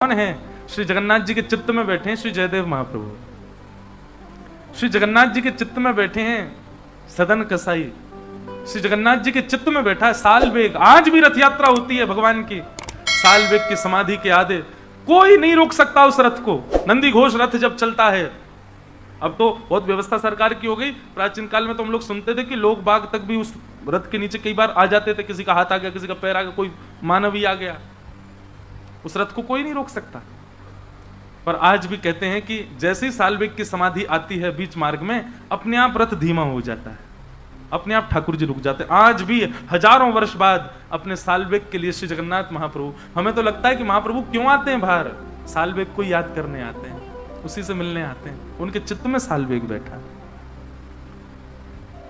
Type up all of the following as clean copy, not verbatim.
कौन है? श्री जगन्नाथ जी के चित्त में बैठे हैं श्री जयदेव महाप्रभु। श्री जगन्नाथ जी के चित्त में बैठे हैं सदन कसाई। श्री जगन्नाथ जी के चित्त में बैठा है साल बेग। आज भी रथ यात्रा होती है भगवान की, साल बेग की समाधि के आगे कोई नहीं रोक सकता उस रथ को। नंदी घोष रथ जब चलता है, अब तो बहुत व्यवस्था सरकार की हो गई। प्राचीन काल में तो हम लोग सुनते थे कि लोग बाग तक भी उस रथ के नीचे कई बार आ जाते थे, किसी का हाथ आ गया, किसी का पैर आ गया, कोई मानव ही आ गया, उस रथ को कोई नहीं रोक सकता। पर आज भी कहते हैं कि जैसे ही साल बेग की समाधि आती है बीच मार्ग में, अपने आप रथ धीमा हो जाता है, अपने आप ठाकुर जी रुक जाते हैं। आज भी हजारों वर्ष बाद अपने साल बेग के लिए श्री जगन्नाथ महाप्रभु, हमें तो लगता है कि महाप्रभु क्यों आते हैं बाहर, साल बेग को याद करने आते हैं, उसी से मिलने आते हैं। उनके चित्त में साल बेग बैठा।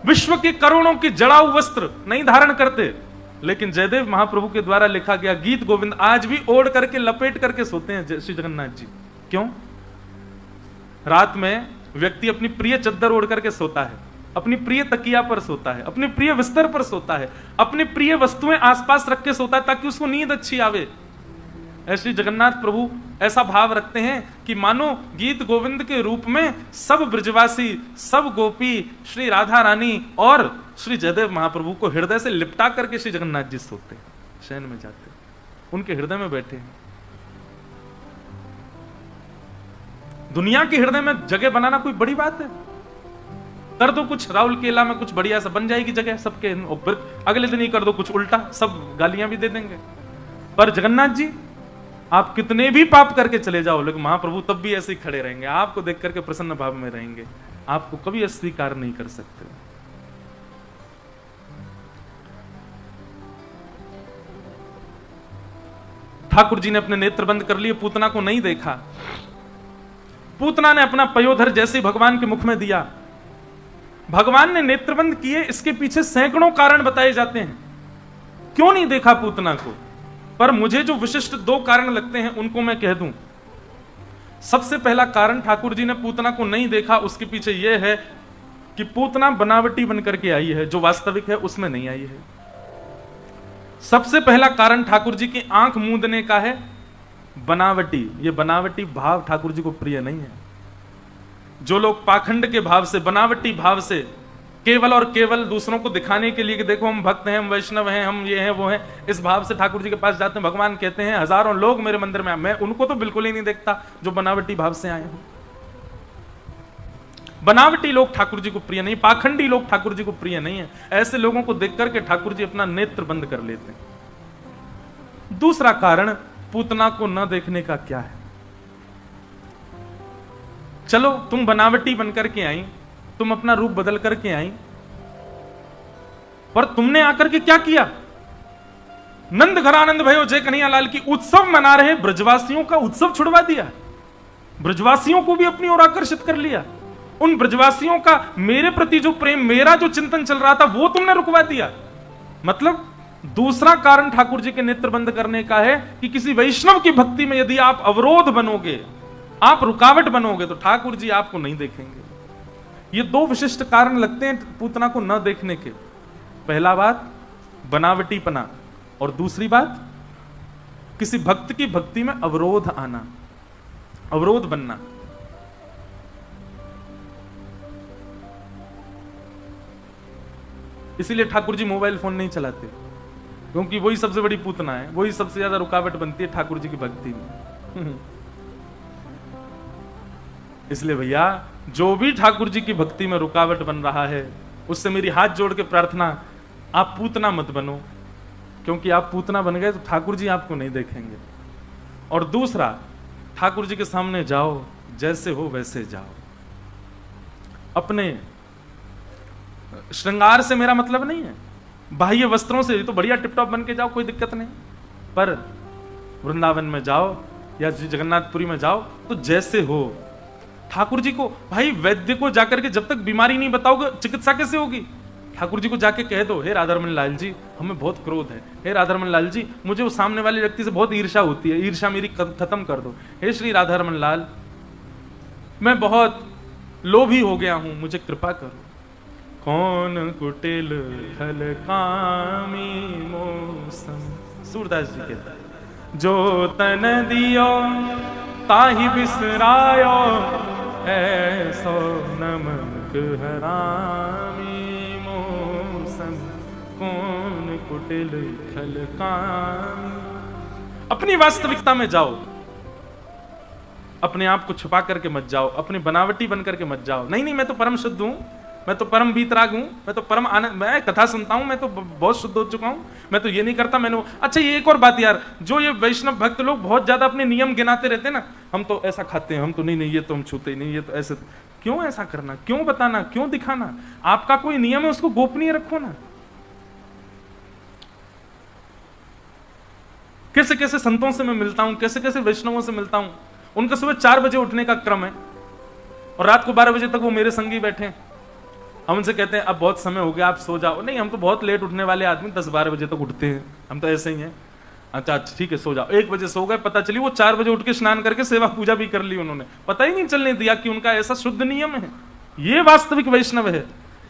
विश्व के करोड़ों के जड़ाऊ वस्त्र नहीं धारण करते, लेकिन जयदेव महाप्रभु के द्वारा लिखा गया गीत गोविंद आज भी ओढ़ करके लपेट करके सोते हैं श्री जगन्नाथ जी। क्यों? रात में व्यक्ति अपनी प्रिय चद्दर ओढ़ करके सोता है, अपनी प्रिय तकिया पर सोता है, अपने प्रिय बिस्तर पर सोता है, अपनी प्रिय वस्तुएं आसपास रख के सोता है ताकि उसको नींद अच्छी आवे। ऐसे जगन्नाथ प्रभु ऐसा भाव रखते हैं कि मानो गीत गोविंद के रूप में सब ब्रजवासी, सब गोपी, श्री राधा रानी और श्री जयदेव महाप्रभु को हृदय से लिपटा करके श्री जगन्नाथ जी सोते हैं, शयन में जाते, उनके हृदय में बैठे हैं। दुनिया के हृदय में जगह बनाना कोई बड़ी बात है? कर दो कुछ राहुल केला में कुछ बढ़िया सा बन जाएगी जगह सबके, अगले दिन ही कर दो कुछ उल्टा, सब गालियां भी दे देंगे। पर जगन्नाथ जी आप कितने भी पाप करके चले जाओ, लेकिन महाप्रभु तब भी ऐसे ही खड़े रहेंगे, आपको देख करके प्रसन्न भाव में रहेंगे, आपको कभी अस्वीकार नहीं कर सकते। ठाकुर जी ने अपने नेत्र बंद कर लिए, पूतना को नहीं देखा। पूतना ने अपना पयोधर जैसे भगवान के मुख में दिया, भगवान ने नेत्रबंद किए। इसके पीछे सैकड़ों कारण बताए जाते हैं क्यों नहीं देखा पूतना को, पर मुझे जो विशिष्ट दो कारण लगते हैं उनको मैं कह दूं। सबसे पहला कारण ठाकुर जी ने पूतना को नहीं देखा, उसके पीछे यह है कि पूतना बनावटी बनकर के आई है, जो वास्तविक है उसमें नहीं आई है। सबसे पहला कारण ठाकुर जी की आंख मूंदने का है, बनावटी। ये बनावटी भाव ठाकुर जी को प्रिय नहीं है। जो लोग पाखंड के भाव से, बनावटी भाव से, केवल और केवल दूसरों को दिखाने के लिए कि देखो हम भक्त हैं, हम वैष्णव हैं, हम ये हैं वो हैं, इस भाव से ठाकुर जी के पास जाते हैं। भगवान कहते हैं हजारों लोग मेरे मंदिर में, मैं उनको तो बिल्कुल ही नहीं देखता जो बनावटी भाव से आए हैं। बनावटी लोग ठाकुर जी को प्रिय नहीं, पाखंडी लोग ठाकुर जी को प्रिय नहीं है। ऐसे लोगों को देख करके ठाकुर जी अपना नेत्र बंद कर लेते हैं। दूसरा कारण पूतना को न देखने का क्या है? चलो तुम बनावटी बनकर के आई, तुम अपना रूप बदल करके आई, पर तुमने आकर के क्या किया? नंद घरानंद भयो जय कन्हैया लाल की उत्सव मना रहे ब्रजवासियों का उत्सव छुड़वा दिया। ब्रजवासियों को भी अपनी ओर आकर्षित कर लिया। उन ब्रजवासियों का मेरे प्रति जो प्रेम, मेरा जो चिंतन चल रहा था, वो तुमने रुकवा दिया। मतलब दूसरा कारण ठाकुर जी के नेत्र बंद करने का है कि किसी वैष्णव की भक्ति में यदि आप अवरोध बनोगे, आप रुकावट बनोगे, तो ठाकुर जी आपको नहीं देखेंगे। ये दो विशिष्ट कारण लगते हैं पूतना को न देखने के। पहला बात बनावटीपना, और दूसरी बात किसी भक्त की भक्ति में अवरोध आना, अवरोध बनना। इसीलिए ठाकुर जी मोबाइल फोन नहीं चलाते, क्योंकि वही सबसे बड़ी पूतना है, वही सबसे ज्यादा रुकावट बनती है ठाकुर जी की भक्ति में। इसलिए भैया जो भी ठाकुर जी की भक्ति में रुकावट बन रहा है, उससे मेरी हाथ जोड़ के प्रार्थना, आप पूतना मत बनो, क्योंकि आप पूतना बन गए तो ठाकुर जी आपको नहीं देखेंगे। और दूसरा, ठाकुर जी के सामने जाओ, जैसे हो वैसे जाओ। अपने श्रृंगार से मेरा मतलब नहीं है, बाह्य वस्त्रों से तो बढ़िया टिपटॉप बन के जाओ, कोई दिक्कत नहीं, पर वृंदावन में जाओ या जगन्नाथपुरी में जाओ तो जैसे हो। ठाकुर जी को, भाई वैद्य को जाकर के जब तक बीमारी नहीं बताओगे चिकित्सा कैसे होगी? ठाकुर जी को जाके कह दो, हे राधारमण लाल जी हमें बहुत क्रोध है, हे राधारमण लाल जी मुझे वो सामने वाले व्यक्ति से बहुत ईर्ष्या होती है, ईर्ष्या मेरी खत्म कर दो। हे श्री राधारमण लाल मैं बहुत लोभी हो गया हूं, मुझे कृपा करो। कौन कुटिल खल कामी मौसम, सूरदास जी कहते हैं जो तन दियो ताहि बिसरायो, ऐसो नमक हरामी, मोसम कौन कुटिल खल कामी। अपनी वास्तविकता में जाओ, अपने आप को छुपा करके मत जाओ, अपनी बनावटी बन करके मत जाओ। नहीं नहीं, मैं तो परम शुद्ध हूं, मैं तो परम वीतराग हूं, मैं तो परम आनंद, मैं कथा सुनता हूं, मैं तो बहुत शुद्ध हो चुका हूं, मैं तो ये नहीं करता, मैंने। अच्छा, ये एक और बात यार, जो ये वैष्णव भक्त लोग बहुत ज्यादा अपने नियम गिनाते रहते हैं ना, हम तो ऐसा खाते हैं, हम तो नहीं ये तो हम छूते ही नहीं, ये तो ऐसे। क्यों ऐसा करना, क्यों बताना, क्यों दिखाना? आपका कोई नियम है, उसको गोपनीय रखो ना। कैसे कैसे संतों से मैं मिलता हूं, कैसे कैसे वैष्णवों से मिलता हूं, उनका सुबह 4 बजे उठने का क्रम है और रात को 12 बजे तक वो मेरे संगी बैठे हैं। हम उनसे कहते हैं अब बहुत समय हो गया, आप सो जाओ। नहीं, हम तो बहुत लेट उठने वाले आदमी, 10-12 बजे तक उठते हैं, हम तो ऐसे ही हैं। अच्छा ठीक है, सो जाओ। 1 बजे सो गए, पता चली वो 4 बजे उठ के स्नान करके सेवा पूजा भी कर ली उन्होंने, पता ही नहीं चलने दिया कि उनका ऐसा शुद्ध नियम है। ये वास्तविक वैष्णव है।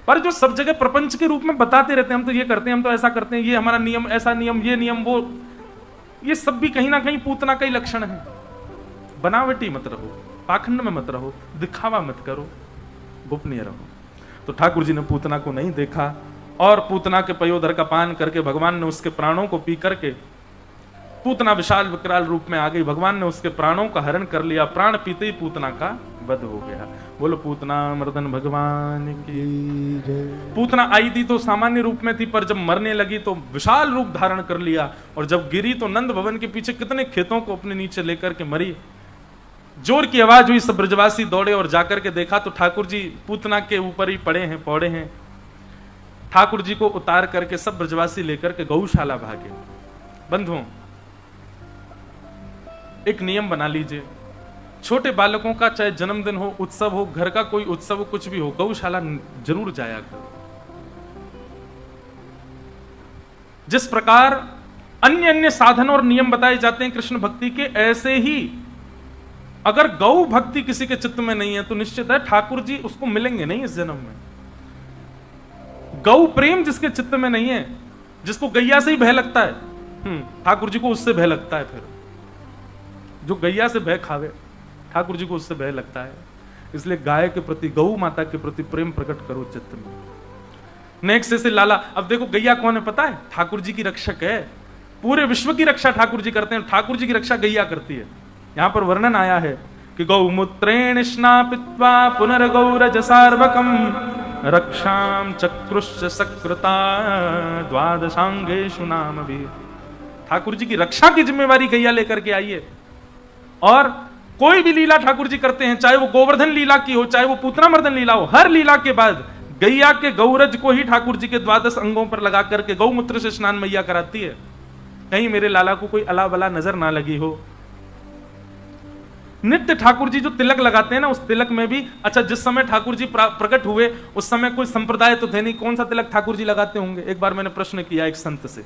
पर जो सब जगह प्रपंच के रूप में बताते रहते हैं, हम तो ये करते हैं, हम तो ऐसा करते हैं, ये हमारा नियम, ऐसा नियम, ये नियम, वो, ये सब भी कहीं ना कहीं पूतना का ही लक्षण है। बनावटी मत रहो, पाखंड में मत रहो, दिखावा मत करो, गोपनीय रहो। तो ठाकुर जी ने पूतना को नहीं देखा और पूतना के पयोधर का पान करके भगवान ने उसके प्राणों को पी करके, पूतना विशाल विकराल रूप में आ गई, भगवान ने उसके प्राणों का हरण कर लिया। प्राण पीते ही पूतना का वध हो गया। बोलो पूतना मर्दन भगवान की जय। पूतना आई थी तो सामान्य रूप में थी, पर जब मरने लगी तो विशाल रूप धारण कर लिया, और जब गिरी तो नंद भवन के पीछे कितने खेतों को अपने नीचे लेकर के मरी। जोर की आवाज हुई, सब ब्रजवासी दौड़े और जाकर के देखा तो ठाकुर जी पूतना के ऊपर ही पड़े हैं, पौड़े हैं। ठाकुर जी को उतार करके सब ब्रजवासी लेकर के गौशाला भागे। बंधुओं, एक नियम बना लीजिए, छोटे बालकों का चाहे जन्मदिन हो, उत्सव हो, घर का कोई उत्सव हो, कुछ भी हो, गौशाला जरूर जाया करो। जिस प्रकार अन्य अन्य साधन और नियम बताए जाते हैं कृष्ण भक्ति के, ऐसे ही अगर गौ भक्ति किसी के चित्त में नहीं है तो निश्चित है ठाकुर जी उसको मिलेंगे नहीं इस जन्म में। गौ प्रेम जिसके चित्त में नहीं है, जिसको गैया से ही भय लगता है, ठाकुर जी को उससे भय लगता है। फिर जो गैया से भय खावे, ठाकुर जी को उससे भय लगता है। इसलिए गाय के प्रति, गौ माता के प्रति प्रेम प्रकट करो चित्त में। नेक्स्ट से लाला, अब देखो गैया कौन है पता है? ठाकुर जी की रक्षक है। पूरे विश्व की रक्षा ठाकुर जी करते हैं, ठाकुर जी की रक्षा गैया करती है। यहां पर वर्णन आया है कि गौमूत्रेण स्नापित्वा पुनर्गौरज सार्वकम रक्षाम चक्रुश्च सकृता द्वादशांगेषु नाम भी। ठाकुर जी की रक्षा की जिम्मेवारी गैया लेकर के आई है। और कोई भी लीला ठाकुर जी करते हैं, चाहे वो गोवर्धन लीला की हो, चाहे वो पूतना मर्दन लीला हो, हर लीला के बाद गैया के गौरज को ही ठाकुर जी के 12 अंगों पर लगा करके गौमूत्र से स्नान मैया कराती है। कहीं मेरे लाला को कोई अला बला नजर ना लगी हो। नित्य ठाकुर जी जो तिलक लगाते हैं ना, उस तिलक में भी, अच्छा जिस समय ठाकुर जी प्रकट हुए उस समय कोई संप्रदाय तो थे नहीं, कौन सा तिलक ठाकुर जी लगाते होंगे? एक बार मैंने प्रश्न किया एक संत से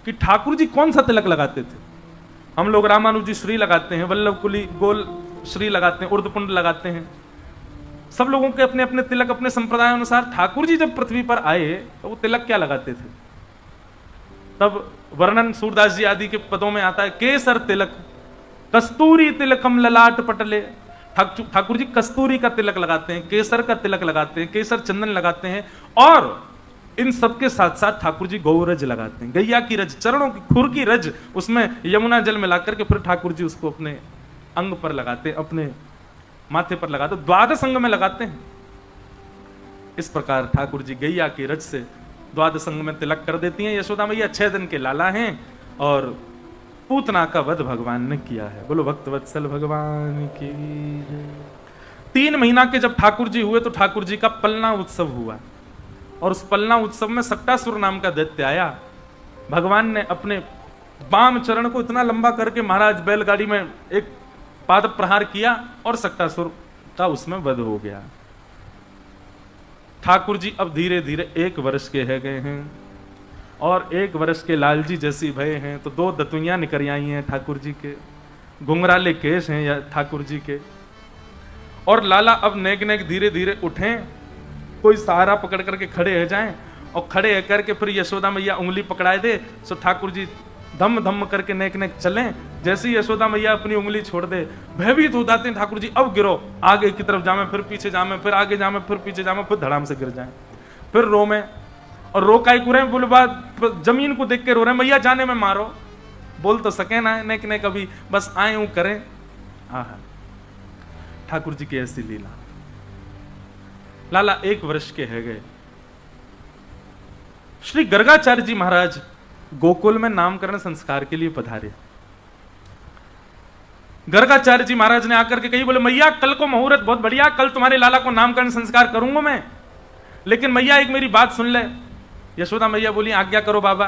कि ठाकुर जी कौन सा तिलक लगाते थे? हम लोग रामानुजी श्री लगाते हैं, वल्लभ कुली गोल श्री लगाते हैं, उर्दपुंड लगाते हैं। सब लोगों के अपने अपने तिलक, अपने संप्रदाय अनुसार। ठाकुर जी जब पृथ्वी पर आए तो वो तिलक क्या लगाते थे? तब वर्णन सूरदास जी आदि के पदों में आता है, केसर तिलक कस्तूरी तिलकम ललाट पटले। ठाकुर जी कस्तूरी का तिलक लगाते हैं, केसर का तिलक लगाते हैं, केसर चंदन लगाते हैं, और इन सबके साथ साथ ठाकुर जी गौरज लगाते हैं, गैया की रज, चरणों की खुर की रज, उसमें यमुना जल मिला करके फिर ठाकुर जी उसको अपने अंग पर लगाते हैं, अपने माथे पर लगाते, 12 अंग में लगाते हैं। इस प्रकार ठाकुर जी गैया की रज से 12 अंग में तिलक कर देती हैं। यशोदा मैया 6 दिन के लाला हैं और पूतना का वध भगवान ने किया है। बोलो भक्त वत्सल भगवान की। 3 महीना के जब ठाकुर जी हुए तो ठाकुर जी का पलना उत्सव हुआ, और उस पलना उत्सव में सक्टासुर नाम का दैत्य आया। भगवान ने अपने बाम चरण को इतना लंबा करके महाराज बैलगाड़ी में एक पाद प्रहार किया और सक्टासुर का उसमें वध हो गया। ठाकुर जी अब धीरे धीरे 1 वर्ष के है गए हैं, और 1 वर्ष के लालजी जैसी भय हैं, तो 2 दतुइयां निकल आई हैं ठाकुर जी के, घुंघराले केश हैं या ठाकुर जी के। और लाला अब नेक नेक धीरे धीरे उठें, कोई सहारा पकड़ करके खड़े हो जाएं, और खड़े करके फिर यशोदा मैया उंगली पकड़ाए दे, सो ठाकुर जी धम धम करके नेक नेक चलें। जैसे ही यशोदा मैया अपनी उंगली छोड़ दे, भयभीत हो जाते हैं ठाकुर जी, अब गिरो, आगे की तरफ जामे, फिर पीछे जामे, फिर आगे जामे, फिर पीछे जामे, फिर धड़ाम से गिर जाए, फिर रो में, और रो काई कुरे बोले बात, जमीन को देख के रो रहे, मैया जाने में मारो, बोल तो सके ना नेक नेक, अभी बस आए हूं करें। आहा, ठाकुर जी की ऐसी लीला। लाला 1 वर्ष के है गए। श्री गर्गाचार्य जी महाराज गोकुल में नामकरण संस्कार के लिए पधारे। गर्गाचार्य जी महाराज ने आकर के कही, बोले मैया कल को मुहूर्त बहुत बढ़िया, कल तुम्हारे लाला को नामकरण संस्कार करूंगा मैं, लेकिन मैया एक मेरी बात सुन ले। यशोदा मैया बोली आज्ञा करो बाबा।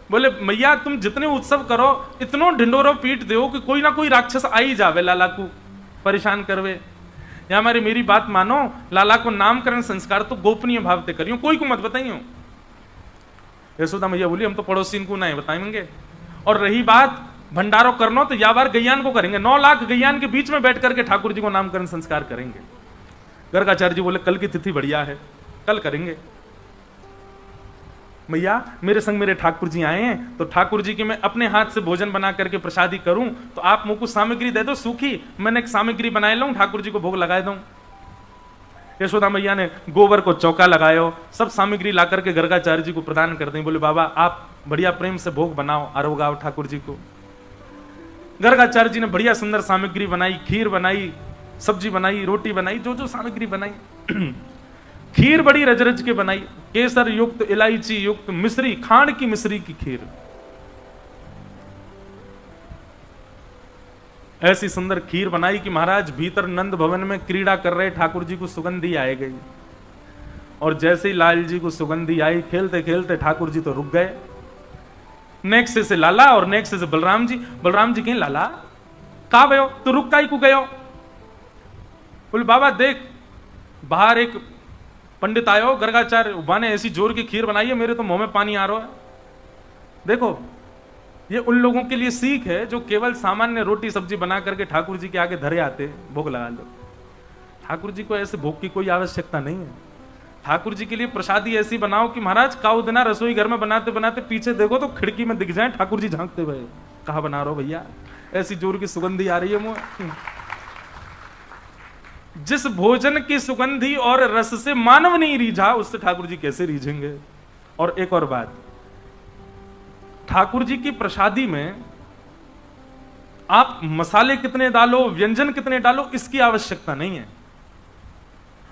बोले मैया तुम जितने उत्सव करो, इतनो ढिंडोरो पीट दो कि कोई ना कोई राक्षस आ ही जावे लाला को परेशान करवे, या हमारी मेरी बात मानो, लाला को नामकरण संस्कार तो गोपनीय भाव से करियो, कोई को मत बताइयो। यशोदा मैया बोली हम तो पड़ोसी को नहीं बताएंगे, और रही बात भंडारो करनो तो या बार गैयान को करेंगे, 9 लाख गैयान के बीच में बैठ करके ठाकुर जी को नामकरण संस्कार करेंगे। गर्गाचार्य जी बोले कल की तिथि बढ़िया है, कल करेंगे। मैया मेरे संग मेरे ठाकुर जी आए हैं, तो ठाकुर जी के मैं अपने हाथ से भोजन बना करके प्रसादी करूं, तो आप मुझको सामग्री दे दो सूखी, मैंने एक सामग्री बनाए लूं, ठाकुर जी को भोग लगा दूं। यशोदा मैया ने गोबर को चौका लगायो, सब सामग्री ला करके गर्गाचार्य जी को प्रदान कर दी। बोले बाबा आप बढ़िया प्रेम से भोग बनाओ, आरोगाओ ठाकुर जी को। गर्गाचार्य जी ने बढ़िया सुंदर सामग्री बनाई, खीर बनाई, सब्जी बनाई, रोटी बनाई, जो जो सामग्री बनाई। खीर बड़ी रज रज के बनाई, केसर युक्त, इलायची युक्त, मिश्री, खांड की मिश्री की खीर। ऐसी सुंदर खीर बनाई कि महाराज भीतर नंद भवन में क्रीड़ा कर रहे ठाकुर जी को सुगंधी आए गई, और जैसे ही लाल जी को सुगंधी आई, खेलते खेलते ठाकुर जी तो रुक गए। नेक्स्ट से लाला और नेक्स्ट से बलराम जी। बलराम जी कहीं लाला कहा गयो, तो रुक काई को गयो? बोले बाबा देख बाहर एक पंडित आयो, गर्गाचार्य उबा ने ऐसी जोर की खीर बनाई है, मेरे तो मुंह में पानी आ रहा है। देखो ये उन लोगों के लिए सीख है जो केवल सामान्य रोटी सब्जी बना करके ठाकुर जी के आगे धरे आते, भोग लगा लो। ठाकुर जी को ऐसे भोग की कोई आवश्यकता नहीं है। ठाकुर जी के लिए प्रसादी ऐसी बनाओ कि महाराज काऊ दिना रसोई घर में बनाते बनाते पीछे देखो तो खिड़की में दिख जाए ठाकुर जी झांकते हुए, कहा बना रहे हो भैया, ऐसी जोर की सुगंधी आ रही है मुंह। जिस भोजन की सुगंधी और रस से मानव नहीं रीझा, उससे ठाकुर जी कैसे रीझेंगे? और एक और बात, ठाकुर जी की प्रसादी में आप मसाले कितने डालो, व्यंजन कितने डालो, इसकी आवश्यकता नहीं है।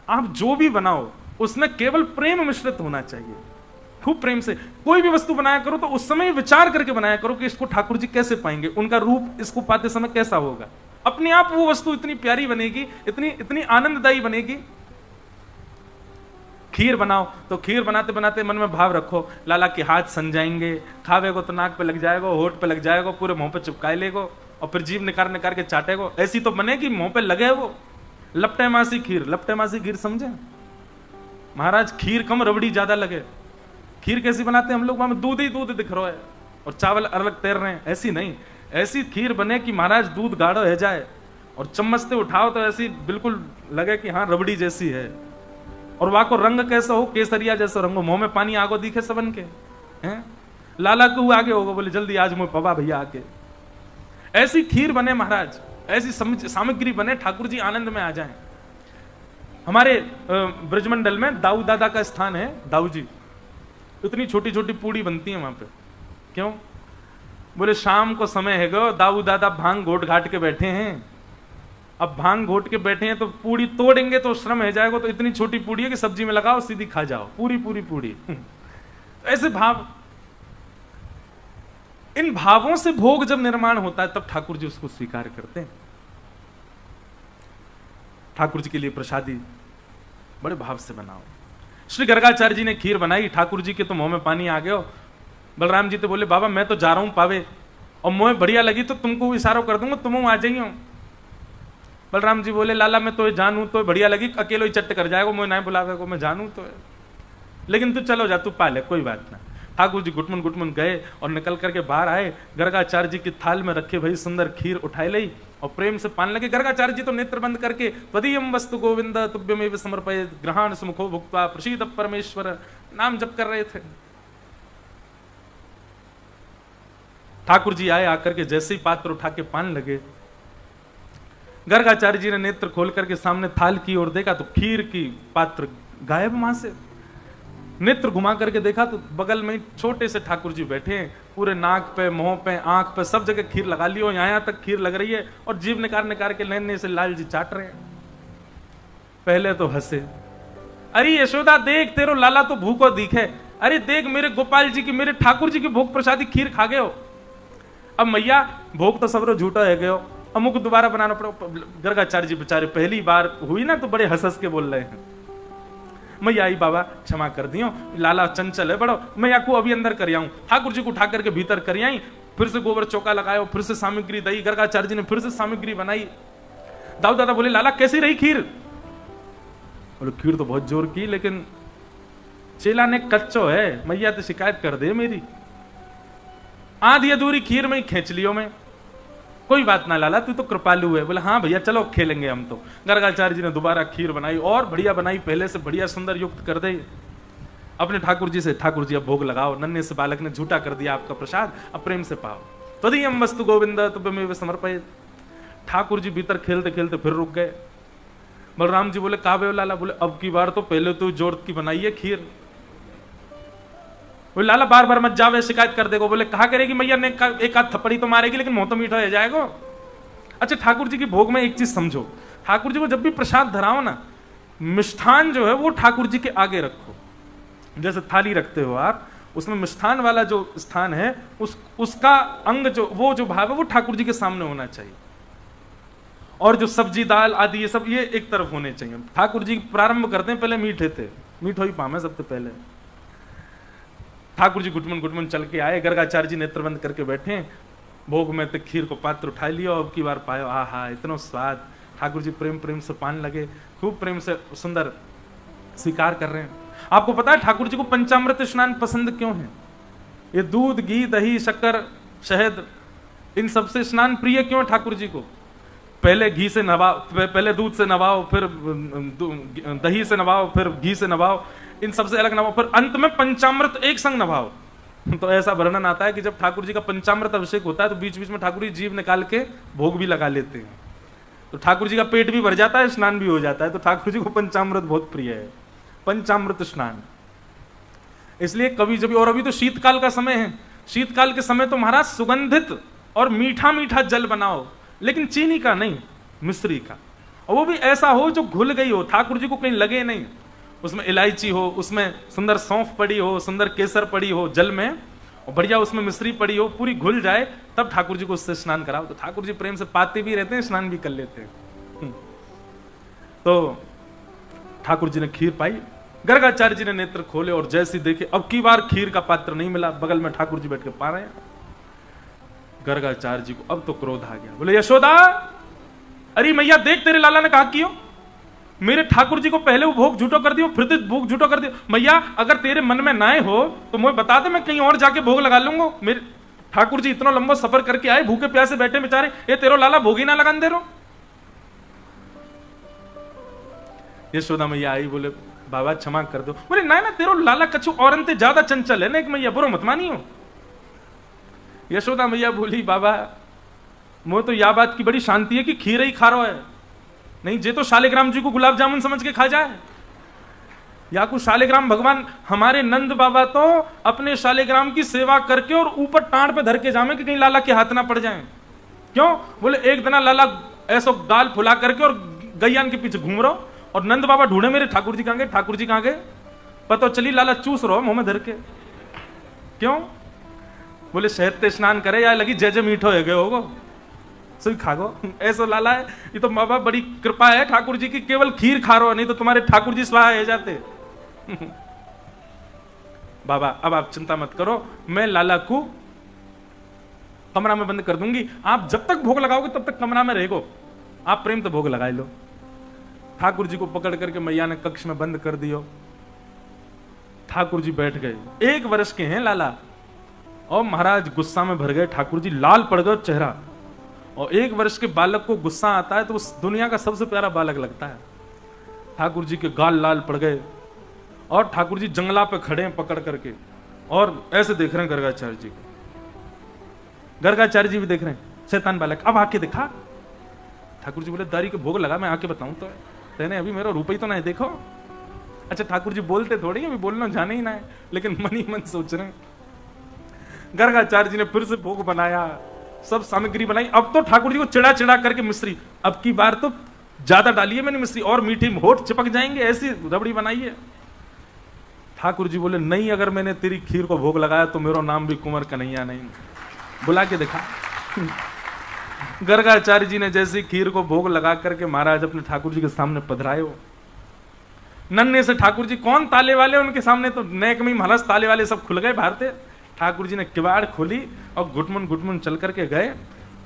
आप जो भी बनाओ उसमें केवल प्रेम मिश्रित होना चाहिए। खूब प्रेम से कोई भी वस्तु बनाया करो तो उस समय विचार करके बनाया करो कि इसको ठाकुर जी कैसे पाएंगे, उनका रूप इसको पाते समय कैसा होगा। अपने आप वो वस्तु इतनी प्यारी बनेगी, इतनी इतनी आनंददायी बनेगी। खीर बनाओ तो खीर बनाते बनाते मन में भाव रखो, लाला के हाथ सन जाएंगे, खावे को तो नाक पे लग जाएगा, होठ पे लग जाएगा, पूरे मुंह पे चिपकाए लेगो, और फिर जीभ निकाल निकाल के चाटेगो। ऐसी तो बने कि मुंह पे लगे वो। लपटे मासी खीर, लपटे मासी खीर समझे महाराज? खीर कम रबड़ी ज्यादा लगे। खीर कैसी बनाते हैं हम लोग? वहां दूध ही दूध दिख रहा है और चावल अलग तैर रहे हैं, ऐसी नहीं। ऐसी खीर बने कि महाराज दूध गाढ़ा रह जाए और चम्मच से उठाओ तो ऐसी बिल्कुल लगे कि हाँ रबड़ी जैसी है। और वहां को रंग कैसा हो, केसरिया जैसा रंग हो, मुंह में पानी आगो दिखे सबन के हैं। लाला को आगे होगा, बोले जल्दी आज मुझे पवा भैया आके। ऐसी खीर बने महाराज, ऐसी सामग्री बने, ठाकुर जी आनंद में आ जाएं। हमारे ब्रजमंडल में दाऊ दादा का स्थान है, दाऊ जी। इतनी छोटी छोटी पूड़ी बनती है वहां पे। क्यों? बोले शाम को समय है गो, दाऊ दादा भांग घोट घाट के बैठे हैं। अब भांग घोट के बैठे हैं तो पूड़ी तोड़ेंगे तो श्रम है जाएगा, तो इतनी छोटी पूड़ी है कि सब्जी में लगाओ सीधी खा जाओ, पूरी पूरी पूड़ी। ऐसे भाव, इन भावों से भोग जब निर्माण होता है तब ठाकुर जी उसको स्वीकार करते हैं। ठाकुर जी के लिए प्रसादी बड़े भाव से बनाओ। श्री गर्गाचार्य जी ने खीर बनाई, ठाकुर जी के तो मुंह में पानी आ गया। बलराम जी तो बोले बाबा मैं तो जा रहा हूं पावे, और मुझे बढ़िया लगी तो तुमको इशारा कर दूंगा, तुम आ जाइयो। बलराम जी बोले लाला मैं तो जानू तो बढ़िया लगी, अकेलो ही चट्ट कर जाएगा, मुझे नहीं बुलावे को, मैं जानू तो है, लेकिन तू चलो जा, तू पाले कोई बात ना। ठाकुर जी गुटमुन गुटमुन गए और निकल करके बाहर आए। गर्गाचार्य जी की थाल में रखे भाई सुंदर खीर उठाई ली और प्रेम से पाने लगे। गर्गाचार्य जी तो नेत्र बंद करके त्वदीयम वस्तु गोविंद तुभ्यमेव समर्पयेत् ग्रहण सुमुखो भुक्त्वा प्रसीद परमेश्वर नाम जप कर रहे थे। ठाकुर जी आए, आकर के जैसे ही पात्र उठा के पान लगे, गर्गाचार्य जी ने नेत्र खोल करके सामने थाल की ओर देखा तो खीर की पात्र गायब वहां से। नेत्र घुमा करके देखा तो बगल में छोटे से ठाकुर जी बैठे हैं, पूरे नाक पे, मुंह पे, आंख पे, सब जगह खीर लगा ली हो, यहाँ तक खीर लग रही है, और जीभ निकाल निकाल के नैने से लाल जी चाट रहे हैं। पहले तो हंसे, अरे यशोदा देख, तेरो लाला तो भूखो दिखे, अरे देख मेरे गोपाल जी की, मेरे ठाकुर जी की भोग प्रसादी खीर खा गए हो। अब मैया भोग तो सबरो झूठा है गयो, अमुक दोबारा बनाना पड़ो। गर्गाचार्य जी बेचारे पहली बार हुई ना तो बड़े हंस के बोल रहे हैं, मैया आई बाबा क्षमा कर दियो, लाला चंचल है बड़ो, मैं या को अभी अंदर कर आऊं। ठाकुर जी को उठा करके भीतर कर आई, फिर से गोबर चौका लगायो, फिर से सामग्री दई, गर्गाचार्य जी ने फिर से सामग्री बनाई। दाऊ दादा बोले लाला कैसी रही खीर? बोले खीर तो बहुत जोर की, लेकिन चेला ने कच्चो है, मैया तो शिकायत कर दे मेरी, आधी अधूरी खीर में ही खींच लियो मैं। कोई बात ना लाला, तू तो कृपालु है। बोले हाँ भैया चलो खेलेंगे हम तो। गर्गाचार्य जी ने दोबारा खीर बनाई और बढ़िया बनाई, पहले से बढ़िया सुंदर युक्त कर दे अपने ठाकुर जी से। ठाकुर जी अब भोग लगाओ, नन्हे से बालक ने झूठा कर दिया आपका प्रसाद, अब प्रेम से पाओ। तदीयम वस्तु गोविंद तुभ्यमेव समर्पयेत्। ठाकुर जी भीतर खेलते खेलते फिर रुक गए। बलराम जी बोले कहा लाला? बोले अब की बार तो पहले तो जोर की बनाई है खीर। बोले लाला बार बार मत जावे, शिकायत कर देगो। बोले कहा करेगी मैया ने, एक आध थप्पड़ी तो मारेगी लेकिन मुंह तो मीठा हो जाएगा। अच्छा ठाकुर जी की भोग में एक चीज समझो, ठाकुर जी को जब भी प्रसाद धराओ ना, मिष्ठान जो है वो ठाकुर जी के आगे रखो। जैसे थाली रखते हो आप, उसमें मिष्ठान वाला जो स्थान है उसका अंग जो वो जो भाव है वो ठाकुर जी के सामने होना चाहिए, और जो सब्जी दाल आदि ये सब ये एक तरफ होने चाहिए। ठाकुर जी प्रारंभ करते हैं पहले मीठे थे, मीठो ही पामे सबसे पहले। ठाकुर जी घुटमन घुटमन चल के आए, गर्गाचार्य जी नेत्र बंद करके बैठे, भोग में तो खीर को पात्र उठा लिया, अब की बार पायो, आहा इतना स्वाद। ठाकुर जी प्रेम प्रेम से पान लगे, खूब प्रेम से सुंदर स्वीकार कर रहे हैं। आपको पता है ठाकुर जी को पंचामृत स्नान पसंद क्यों है? ये दूध, घी, दही, शक्कर, शहद, इन सबसे स्नान प्रिय क्यों है ठाकुर जी को? पहले घी से नवाओ, पहले दूध से नवाओ, फिर दही से नवाओ, फिर घी से नवाओ, इन सबसे अलग नवाओ, फिर अंत में पंचामृत एक संग नवाओ। तो ऐसा वर्णन आता है कि जब ठाकुर जी का पंचामृत अभिषेक होता है तो बीच बीच में ठाकुर जी जीभ निकाल के भोग भी लगा लेते हैं, तो ठाकुर जी का पेट भी भर जाता है, स्नान भी हो जाता है। तो ठाकुर जी को पंचामृत बहुत प्रिय है, पंचामृत स्नान। इसलिए कभी जब, और अभी तो शीतकाल का समय है, शीतकाल के समय तो महाराज सुगंधित और मीठा मीठा जल बनाओ, लेकिन चीनी का नहीं, मिश्री का, और वो भी ऐसा हो जो घुल गई हो, ठाकुर जी को कहीं लगे नहीं। उसमें इलायची हो, उसमें सुंदर सौंफ पड़ी हो, सुंदर केसर पड़ी हो जल में, और बढ़िया उसमें मिश्री पड़ी हो, पूरी घुल जाए, तब ठाकुर जी को उससे स्नान कराओ। तो ठाकुर जी प्रेम से पाते भी रहते हैं, स्नान भी कर लेते हैं। तो ठाकुर जी ने खीर पाई, गर्गाचार्य जी ने नेत्र खोले और जैसे देखे अब की बार खीर का पात्र नहीं मिला, बगल में ठाकुर जी बैठ के पा रहे हैं। गर्गाचार्य जी को अब तो क्रोध आ गया, बोले यशोदा, अरे मैया देख तेरे लाला ने कहा कियो, मेरे ठाकुर जी को पहले वो भोग झूठो कर दियो, फिर भोग झूठो कर दियो। मैया अगर तेरे मन में ना हो तो मुझे बता दे, मैं कहीं और जाके भोग लगा लूंगा। मेरे ठाकुर जी इतना लंबा सफर करके आए, भूखे प्यासे बैठे बेचारे, ये तेरो लाला भोग ही ना लगान दे रो। यशोदा मैया आई, बोले बाबा क्षमा कर दो। बोले ना ना, तेरो लाला कछु और अंते ज्यादा चंचल है ना, एक मैया बुरो मत मानियो। यशोदा मैया बोली बाबा मुझे तो यह बात की बड़ी शांति है कि खीर ही खा रहा है, नहीं जे तो शालिग्राम जी को गुलाब जामुन समझ के खा जाए, या कुछ शालिग्राम भगवान हमारे नंद बाबा तो अपने शालिग्राम की सेवा करके और ऊपर टांड पे धर के जामे कि कहीं लाला के हाथ ना पड़ जाए। क्यों? बोले एक दिन लाला ऐसो गाल फुला करके और गैयान के पीछे घूम रहा, और नंद बाबा ढूंढे मेरे ठाकुर जी कहां गए, ठाकुर जी कहां गए, पता चली लाला चूस रहो मुंह में धर के। क्यों? बोले शहद ते स्नान करे या लगी जय जय मीठो है गए होगो, सही खागो, ऐसा लाला है। ये तो बाबा बड़ी कृपा है ठाकुर जी की, केवल खीर खा रहे हो, नहीं तो तुम्हारे ठाकुर जी स्वाहा है जाते। बाबा अब आप चिंता मत करो, मैं लाला को कमरा में बंद कर दूंगी, आप जब तक भोग लगाओगे तब तक कमरा में रहेगो, आप प्रेम तो भोग लगा लो। ठाकुर जी को पकड़ करके मैया ने कक्ष में बंद कर दियो। ठाकुर जी बैठ गए, 1 वर्ष के हैं लाला, और महाराज गुस्सा में भर गए, ठाकुर जी लाल पड़ गए चेहरा। और 1 वर्ष के बालक को गुस्सा आता है तो उस दुनिया का सबसे प्यारा बालक लगता है। ठाकुर जी के गाल लाल पड़ गए, और ठाकुर जी जंगला पे खड़े हैं पकड़ करके, और ऐसे देख रहे हैं गर्गाचार्य जी को। गर्गाचार्य जी भी देख रहे हैं, शैतान बालक अब आके दिखा। ठाकुर जी बोले दारी के भोग लगा, मैं आके बताऊं तो तेने अभी मेरा रूप ही तो नहीं देखो। अच्छा ठाकुर जी बोलते थोड़ी, अभी बोलना जाने ही ना है, लेकिन मन ही मन सोच रहे हैं। गर्गाचार्य जी ने फिर से भोग बनाया, सब सामग्री बनाई। अब तो ठाकुर जी को चिड़ा चिड़ा करके मिश्री, अब की बार तो ज्यादा डालिए मैंने मिश्री, और मीठी होठ चिपक जाएंगे, ऐसी रबड़ी बनाइए। ठाकुर जी बोले नहीं, अगर मैंने तेरी खीर को भोग लगाया तो मेरा नाम भी कुंवर कन्हैया नहीं। बुला के दिखा। गर्गाचार्य जी ने जैसी खीर को भोग लगा करके महाराज अपने ठाकुर जी के सामने पधराए हो। नन्हे से ठाकुर जी कौन ताले वाले, उनके सामने तो नेक में महलस ताले वाले सब खुल गए बाहर थे। ठाकुर जी ने किवाड़ खोली और घुटमुन चल करके गए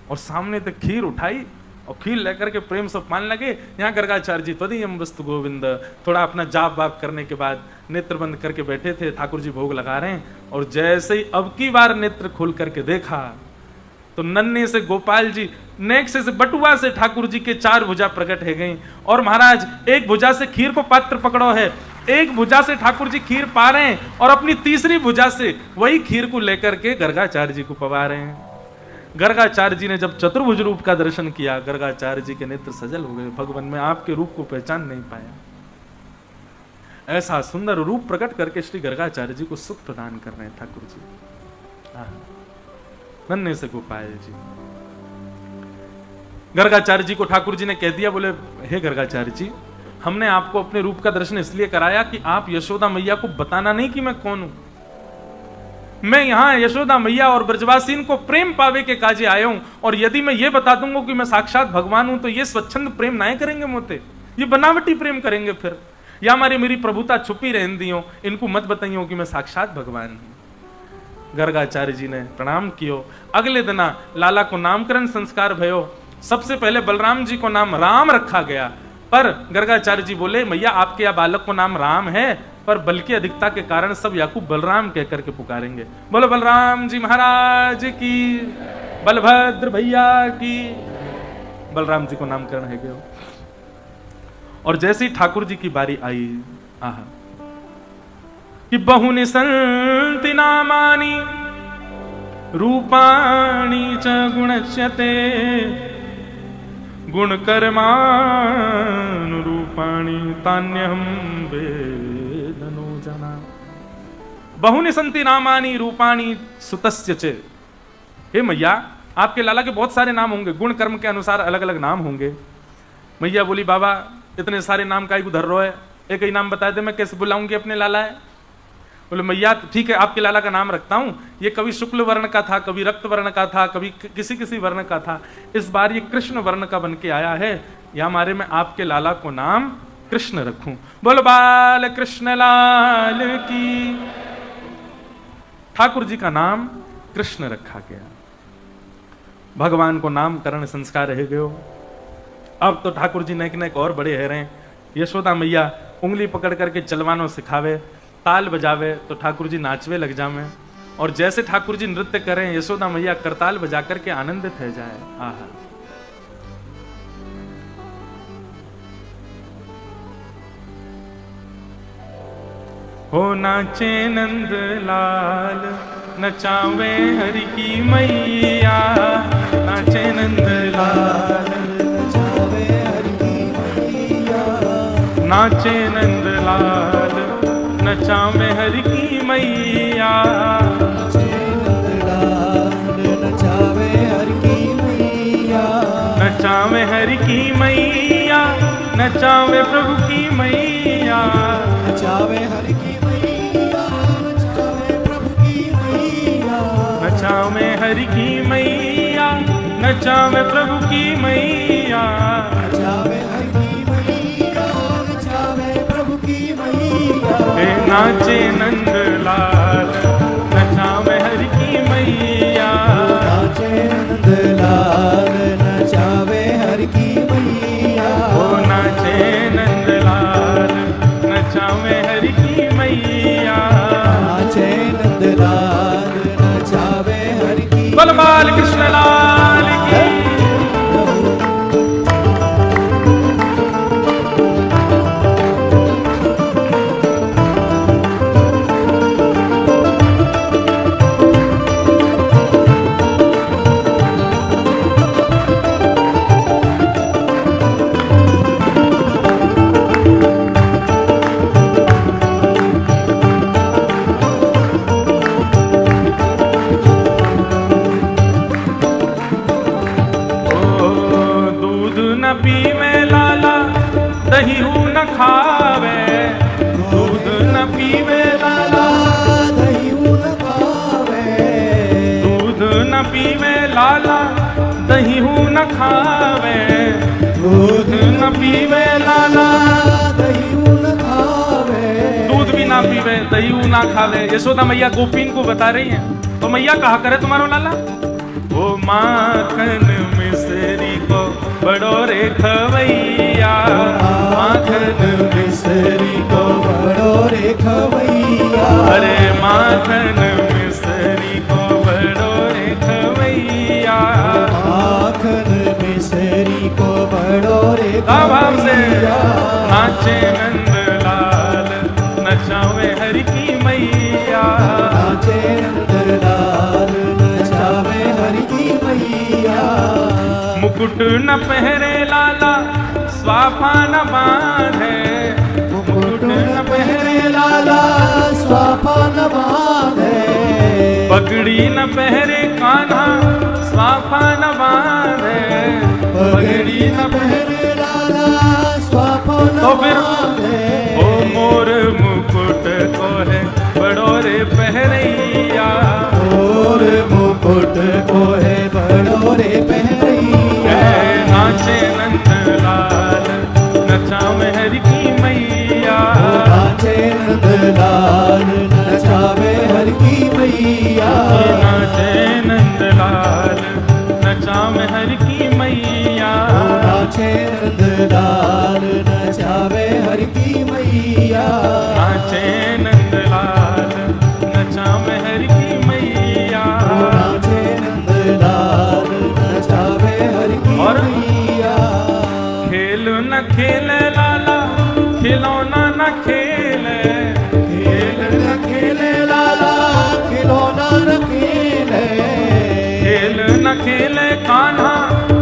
और सामने तक खीर उठाई और खीर लेकर के प्रेम से पान लगे। यहाँ गर्गाचार्य जी तदीयम वस्तु गोविंद, थोड़ा अपना जाप वाप करने के बाद नेत्र बंद करके बैठे थे। ठाकुर जी भोग लगा रहे हैं और जैसे ही अब की बार नेत्र खोल करके देखा तो नन्हे से गोपाल जी नेक से बटुआ से ठाकुर जी के 4 भुजा प्रकट है गई और महाराज एक भुजा से खीर को पात्र पकड़ो है, एक भुजा से ठाकुर जी खीर पा रहे हैं और अपनी तीसरी भुजा से वही खीर को लेकर के गर्गाचार्य जी को पवा रहे हैं। गर्गाचार्य जी ने जब चतुर्भुज रूप का दर्शन किया, गर्गाचार्य जी के नेत्र सजल हो गए, भगवान में आपके रूप को पहचान नहीं पाया। ऐसा सुंदर रूप प्रकट करके श्री गर्गाचार्य जी को सुख प्रदान कर रहे हैं ठाकुर जी, नन्हे से गोपाल जी। गर्गाचार्य जी को ठाकुर जी ने कह दिया, बोले हे गर्गाचार्य जी, हमने आपको अपने रूप का दर्शन इसलिए कराया कि आप यशोदा मैया को बताना नहीं कि मैं कौन हूं। मैं यहां यशोदा मैया और ब्रजवासीन को प्रेम पावे के काजे आया हूं, और यदि मैं ये बता दूंगा कि मैं साक्षात भगवान हूं तो ये स्वच्छंद प्रेम ना करेंगे मोते, ये बनावटी प्रेम करेंगे। फिर या हमारी मेरी प्रभुता छुपी रहन दियो, इनको मत बताइयो कि मैं साक्षात भगवान हूं। गर्गाचार्य जी ने प्रणाम कियो। अगले दिन लाला को नामकरण संस्कार भयो। सबसे पहले बलराम जी को नाम राम रखा गया, पर गर्गाचार्य जी बोले मैया आपके या बालक को नाम राम है, पर बल की अधिकता के कारण सब याकूब बलराम कह करके पुकारेंगे। बोलो बलराम जी महाराज की, बलभद्र भैया की। बलराम जी को नामकरण है गया। और जैसे ही ठाकुर जी की बारी आई, आहा, कि बहुनि संति नामानि रूपाणि च गुणच्यते गुणकर्मानुरूपाणि तान्यहं वेदनो जना। बहुनि संति नामानि रूपाणि सुतस्य च। हे मैया आपके लाला के बहुत सारे नाम होंगे, गुण कर्म के अनुसार अलग अलग नाम होंगे। मैया बोली बाबा इतने सारे नाम का गुधर रो है, एक ही नाम बता दे, मैं कैसे बुलाऊंगी अपने लाला है। बोले मैया ठीक है आपके लाला का नाम रखता हूं, ये कभी शुक्ल वर्ण का था, कभी रक्त वर्ण का था, कभी किसी किसी वर्ण का था, इस बार ये कृष्ण वर्ण का बन के आया है, या हमारे में आपके लाला को नाम कृष्ण रखूं। बोलो बाल कृष्ण लाल की। ठाकुर जी का नाम कृष्ण रखा गया। भगवान को नामकरण संस्कार रह गयो। अब तो ठाकुर जी नेक नेक और बड़े है रहे। यशोदा मैया उंगली पकड़ करके चलवानो सिखावे, ताल बजावे तो ठाकुर जी नाचवे लग जावे, और जैसे ठाकुर जी नृत्य करें यशोदा मैया करताल बजा करके आनंदित हो जाए। आहा, हो नाचे नंद लाल नचावे हरि की मैया, नाचे नंद लाल नचावे हरि की मैया, नाचे नंद लाल नचावे हरि की मैया, नचावे हरि की मैया, नचावे हरि की मैया, नचावे प्रभु की मैया, नचावे हरि की मैया, नचावे प्रभु की मैया, नचावे हरि की मैया, नचावे प्रभु की मैया, नचावे हरि की मैया, नचावे प्रभु की मैया। नाचे नंद लाल नचावे हरि की मैया, नाचे नंद लाल नचावे हरि की मैया, ओ नाचे नंद लाल नचावे हरि की मैया, नाचे नंद लाल नचावे हरि की। बोल बाल कृष्ण लाल की। न पीवे लाला दही न खावे, दूध न पीवे लाला दही न खावे, दूध न पीवे लाला दही न खावे, दूध न पीवे लाला दही न खावे, दूध भी ना पीवे दही ना खावे। यशोदा मैया गोपीन को बता रही हैं, तो मैया कहा करे तुम्हारो लाला, वो माखन मिश्री को बड़ो रे खवैया, माखन मिश्री को बड़ो रे खवैया, अरे माखन मिश्री को बड़ो रे खवैया, माखन मिश्री को बड़ो रे भाव से नाचे नंदलाल नचावे हरि की मैया, नाचे नंदलाल नचावे हरि की मैया, मुकुट न पहरे लाला स्वाफा न बांधे, मुकुट न पहरे लाला स्वाफा न बांधे, पगड़ी न पहरे कान्हा स्वाफा न बांधे, पगड़ी न पहरे लाला स्वाफा न तो फिर बांधे, ओ मोर मुकुट को है बड़ो रे पहरैया, और मुकुट को है बड़ो रे पहरैया, नाचे नंदलाल नचावे हरि की मैया, नाचे नंदलाल नचावे हरि की मैया, नाचे नंदलाल नचावे हरि की मैया, नाचे नंदलाल नचावे हरि की मैया, नाचे नंदलाल नचावे हरि की मैया, नाचे नंदलाल नचावे हरि की और मैया, खेल न खेले लाला खिलौना न खेले, खेल न खेले लाला खिलौना न खेले, खेल न खेले कान्हा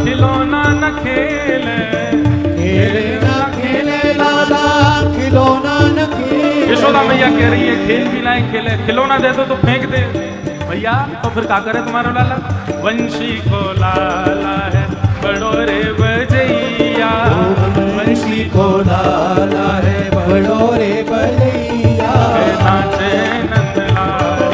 खिलौना न खेले, खेल न खेले लाला खिलौना न खेले, यशोदा मैया कह रही है खेल भी लाए खेले, खिलौना दे दो तो फेंक दे भैया, तो फिर क्या करे तुम्हारा लाला, वंशी को लाला है बड़ो रे बजैया, वंशी को लाला है बड़ो रे बजैया, नाचे नंदलाल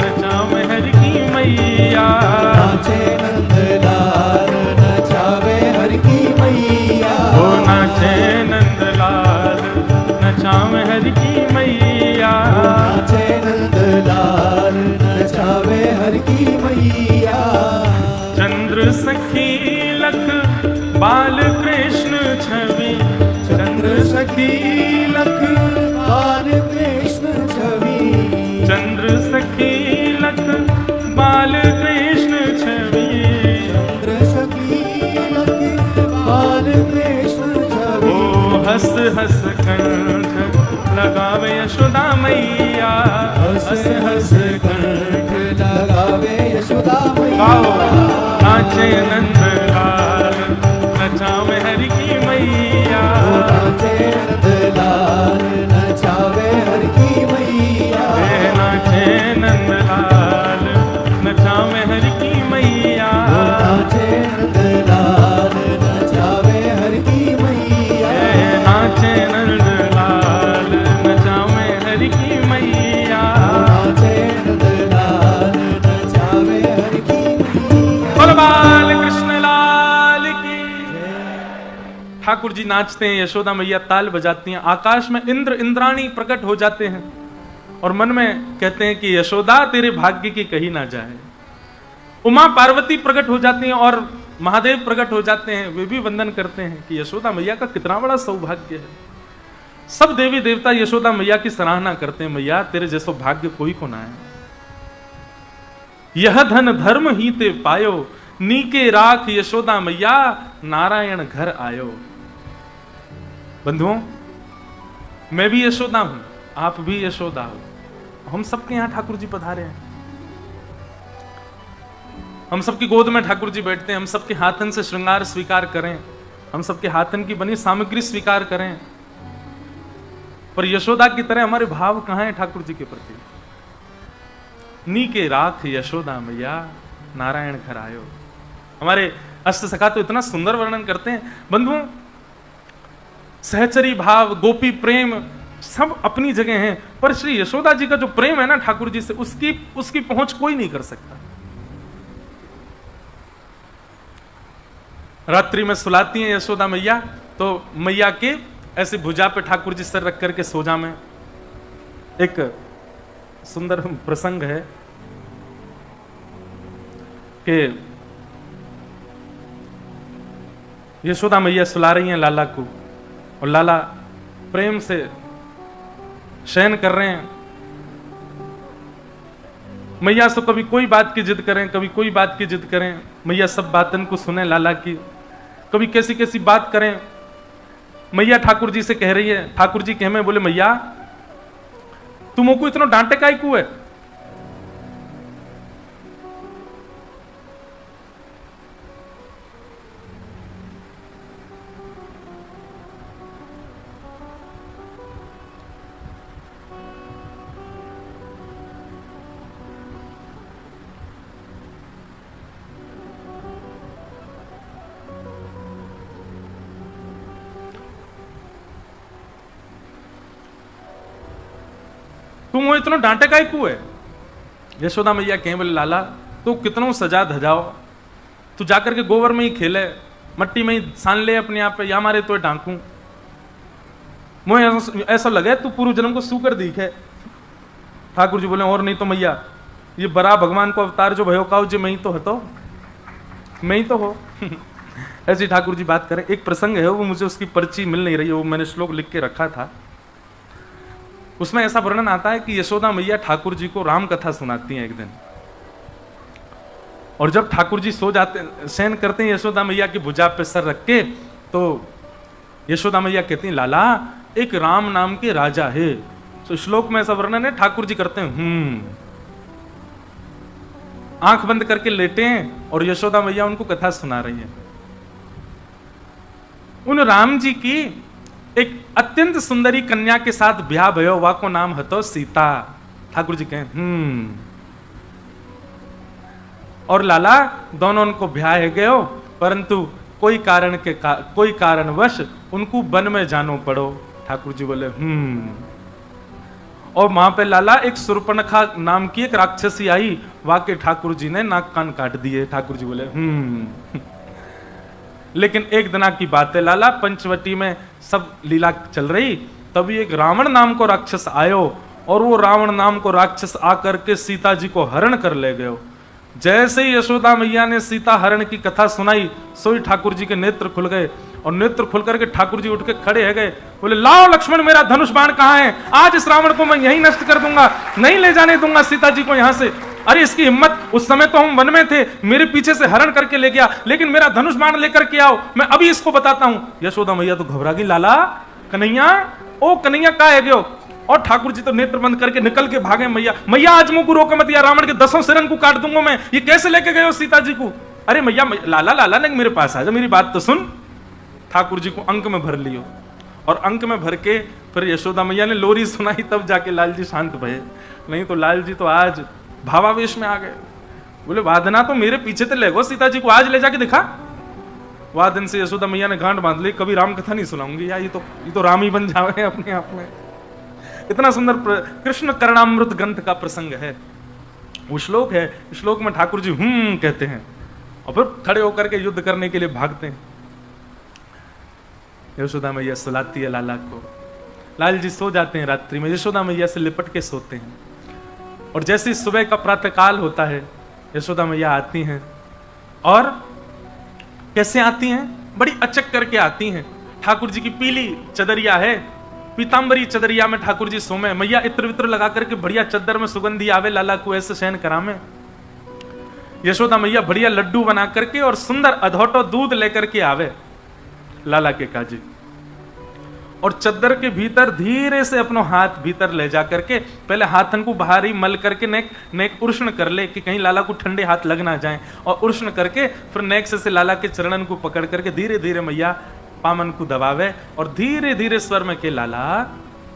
नचावे हरि की मैया, नाचे नंदलाल नचावे हरि की मैया, ओ नाचे नंदलाल नचावे हरि की मैया, नाचे नंदलाल नचावे हरि की मैया, चंद्र सखी लख बाल कृष्ण छवि, चंद्र सखी लख बाल कृष्ण छवि, चंद्र सखी लख बाल कृष्ण छवि, चंद्र सखी लख बाल कृष्ण छवि, ओ हंस हंस कंठ लगावे यशोदा मैया, हंस हंस कंठ लगावे यशोदा गाओ मैया, नाचे नंदलाल नचावे हरि की मैया, नाचे नंदलाल नचावे हरि की मैया, नाचे नंदलाल नचावे हरि की मैया, नाचे नंदलाल नचावे हरि की मैया, नाचे नंदलाल नचावे हरि की मैया, नाचे नंदलाल नचावे हरि की मैया। बोलो बाल कृष्ण लाल की। ठाकुर जी नाचते हैं, यशोदा मैया ताल बजाती हैं, आकाश में इंद्र इंद्राणी प्रकट हो जाते हैं और मन में कहते हैं कि यशोदा तेरे भाग्य की कही ना जाए। उमा पार्वती प्रकट हो जाती हैं और महादेव प्रकट हो जाते हैं, वे भी वंदन करते हैं कि यशोदा मैया का कितना बड़ा सौभाग्य है। सब देवी देवता यशोदा मैया की सराहना करते हैं, मैया तेरे जैसो भाग्य कोई को ना है। यह धन धर्म ही ते पायो, नीके राख यशोदा मैया, नारायण घर आयो। बंधुओं, मैं भी यशोदा हूं, आप भी यशोदा हो, हम सबके यहां ठाकुर जी पधारे हैं, हम सबकी गोद में ठाकुर जी बैठते हैं, हम सबके हाथन से श्रृंगार स्वीकार करें, हम सबके हाथन की बनी सामग्री स्वीकार करें, पर यशोदा की तरह हमारे भाव कहां हैं ठाकुर जी के प्रति? नीके राख यशोदा मैया, नारायण घर आयो। हमारे अष्टसखा तो इतना सुंदर वर्णन करते हैं। बंधुओं, सहचरी भाव, गोपी प्रेम सब अपनी जगह हैं, पर श्री यशोदा जी का जो प्रेम है ना ठाकुर जी से, उसकी पहुंच कोई नहीं कर सकता। रात्रि में सुलाती हैं यशोदा मैया, तो मैया के ऐसे भुजा पे ठाकुर जी सर रख करके सोजा में। एक सुंदर प्रसंग है कि यशोदा मैया सुला रही हैं लाला को, और लाला प्रेम से शयन कर रहे हैं। मैया तो कभी कोई बात की जिद करें, कभी कोई बात की जिद करें, मैया सब बातन को सुने लाला की, कभी कैसी कैसी बात करें। मैया ठाकुर जी से कह रही है, ठाकुर जी कह में बोले, मैया तुमको इतना डांटे काहे को है? तुम वो इतना डांटे काहे को है? यशोदा मैया कहें, बोले लाला तू कितनों सजा धजाओ, तू जाकर के गोबर में ही खेले, मट्टी में ही सान ले अपने आप पे, या मारे तो डांकू। मुझे ऐसा लगे तू पूर्व जन्म को सूकर दिखे। ठाकुर जी बोले, और नहीं तो मैया ये बड़ा भगवान को अवतार जो भयो काउ जी मैं ही तो हतो, मैं ही तो हो। ऐसी ठाकुर जी बात करें। एक प्रसंग है, वो मुझे उसकी पर्ची मिल नहीं रही है, वो मैंने श्लोक लिख के रखा था। उसमें ऐसा वर्णन आता है कि यशोदा मैया ठाकुर जी को राम कथा सुनाती हैं एक दिन, और जब ठाकुर जी सो जाते, शयन करते हैं यशोदा मैया की भुजा पे सर रख के, तो यशोदा मैया कहती हैं, लाला एक राम नाम के राजा है। तो श्लोक में ऐसा वर्णन है, ठाकुर जी करते हैं आंख बंद करके लेटे हैं, और यशोदा मैया उनको कथा सुना रही है। उन राम जी की एक अत्यंत सुंदरी कन्या के साथ ब्याह भयो, वा को नाम हतो सीता। ठाकुर जी कहें और लाला दोनों उनको ब्याह गयो, परंतु कोई कारणवश उनको वन में जानो पड़ो। ठाकुर जी बोले और वहां पे लाला एक सुर्पणखा नाम की एक राक्षसी आई, वाके ठाकुर जी ने नाक कान काट दिए। ठाकुर जी बोले लेकिन एक दिना की बात है लाला, पंचवटी में सब लीला चल रही, तभी एक रावण नाम को राक्षस आयो, और वो रावण नाम को राक्षस आकर के सीता जी को हरण कर ले गयो। जैसे ही यशोदा मैया ने सीता हरण की कथा सुनाई, सोई ठाकुर जी के नेत्र खुल गए, और नेत्र खुल करके ठाकुर जी उठ के खड़े है गए, बोले लाओ लक्ष्मण मेरा धनुष बाण कहाँ है? आज इस रावण को मैं यहीं नष्ट कर दूंगा, नहीं ले जाने दूंगा सीता जी को यहां से। अरे इसकी हिम्मत, उस समय तो हम वन में थे, मेरे पीछे से हरण करके ले गया, लेकिन मेरा धनुष बाण लेकर के आओ, मैं अभी इसको बताता हूं। यशोदा मैया तो घबरा गई, लाला कन्हैया, ओ कन्हैया का है गयो? और ठाकुर जी तो नेत्र बंद करके निकल के भागे, मैया मैया आज मुंह को रोको मत, या रावण के 10 सिरन को काट दूंगा मैं, ये कैसे लेके गए हो सीता जी को? अरे मैया लाला लाला नहीं, मेरे पास आ जा, मेरी बात तो सुन। ठाकुर जी को अंक में भर लियो, और अंक में भर के फिर यशोदा मैया ने लोरी सुनाई, तब जाके लाल जी शांत भये। नहीं तो लाल जी तो आज भावावेश में आ गए, बोले वादना तो मेरे पीछे तो ले गो सीता जी को, आज ले जाके दिखा। वादन से यशोदा मैया ने गांठ बांध ली, कभी राम कथा नहीं सुनाऊंगी, या ये तो राम ही बन जावे अपने आप में। इतना सुंदर कृष्ण करणामृत ग्रंथ का प्रसंग है, वो श्लोक है। श्लोक में ठाकुर जी कहते हैं, और फिर खड़े होकर के युद्ध करने के लिए भागते हैं। यशोदा मैया सुलाती है लाला को, लाल जी सो जाते हैं रात्रि में, यशोदा मैया से लिपट के सोते हैं। और जैसे सुबह का प्रातः काल होता है, यशोदा मैया आती हैं, और कैसे आती हैं? बड़ी अचक करके आती हैं। ठाकुर जी की पीली चदरिया है, पीतांबरी चदरिया में ठाकुर जी सोमे, मैया इत्र वित्र लगा करके बढ़िया चद्दर में सुगंधी आवे, लाला को ऐसे शयन करामे। यशोदा मैया बढ़िया लड्डू बना करके और सुंदर अधोटो दूध लेकर के आवे लाला के काजी, और चद्दर के भीतर धीरे से अपनो हाथ भीतर ले जा करके पहले हाथन को बाहर ही मल करके नेक उष्ण कर ले कि कहीं लाला को ठंडे हाथ लग ना जाए, और उष्ण करके फिर नेक से लाला के चरणन को पकड़ करके धीरे धीरे मैया पामन को दबावे, और धीरे धीरे स्वर में के लाला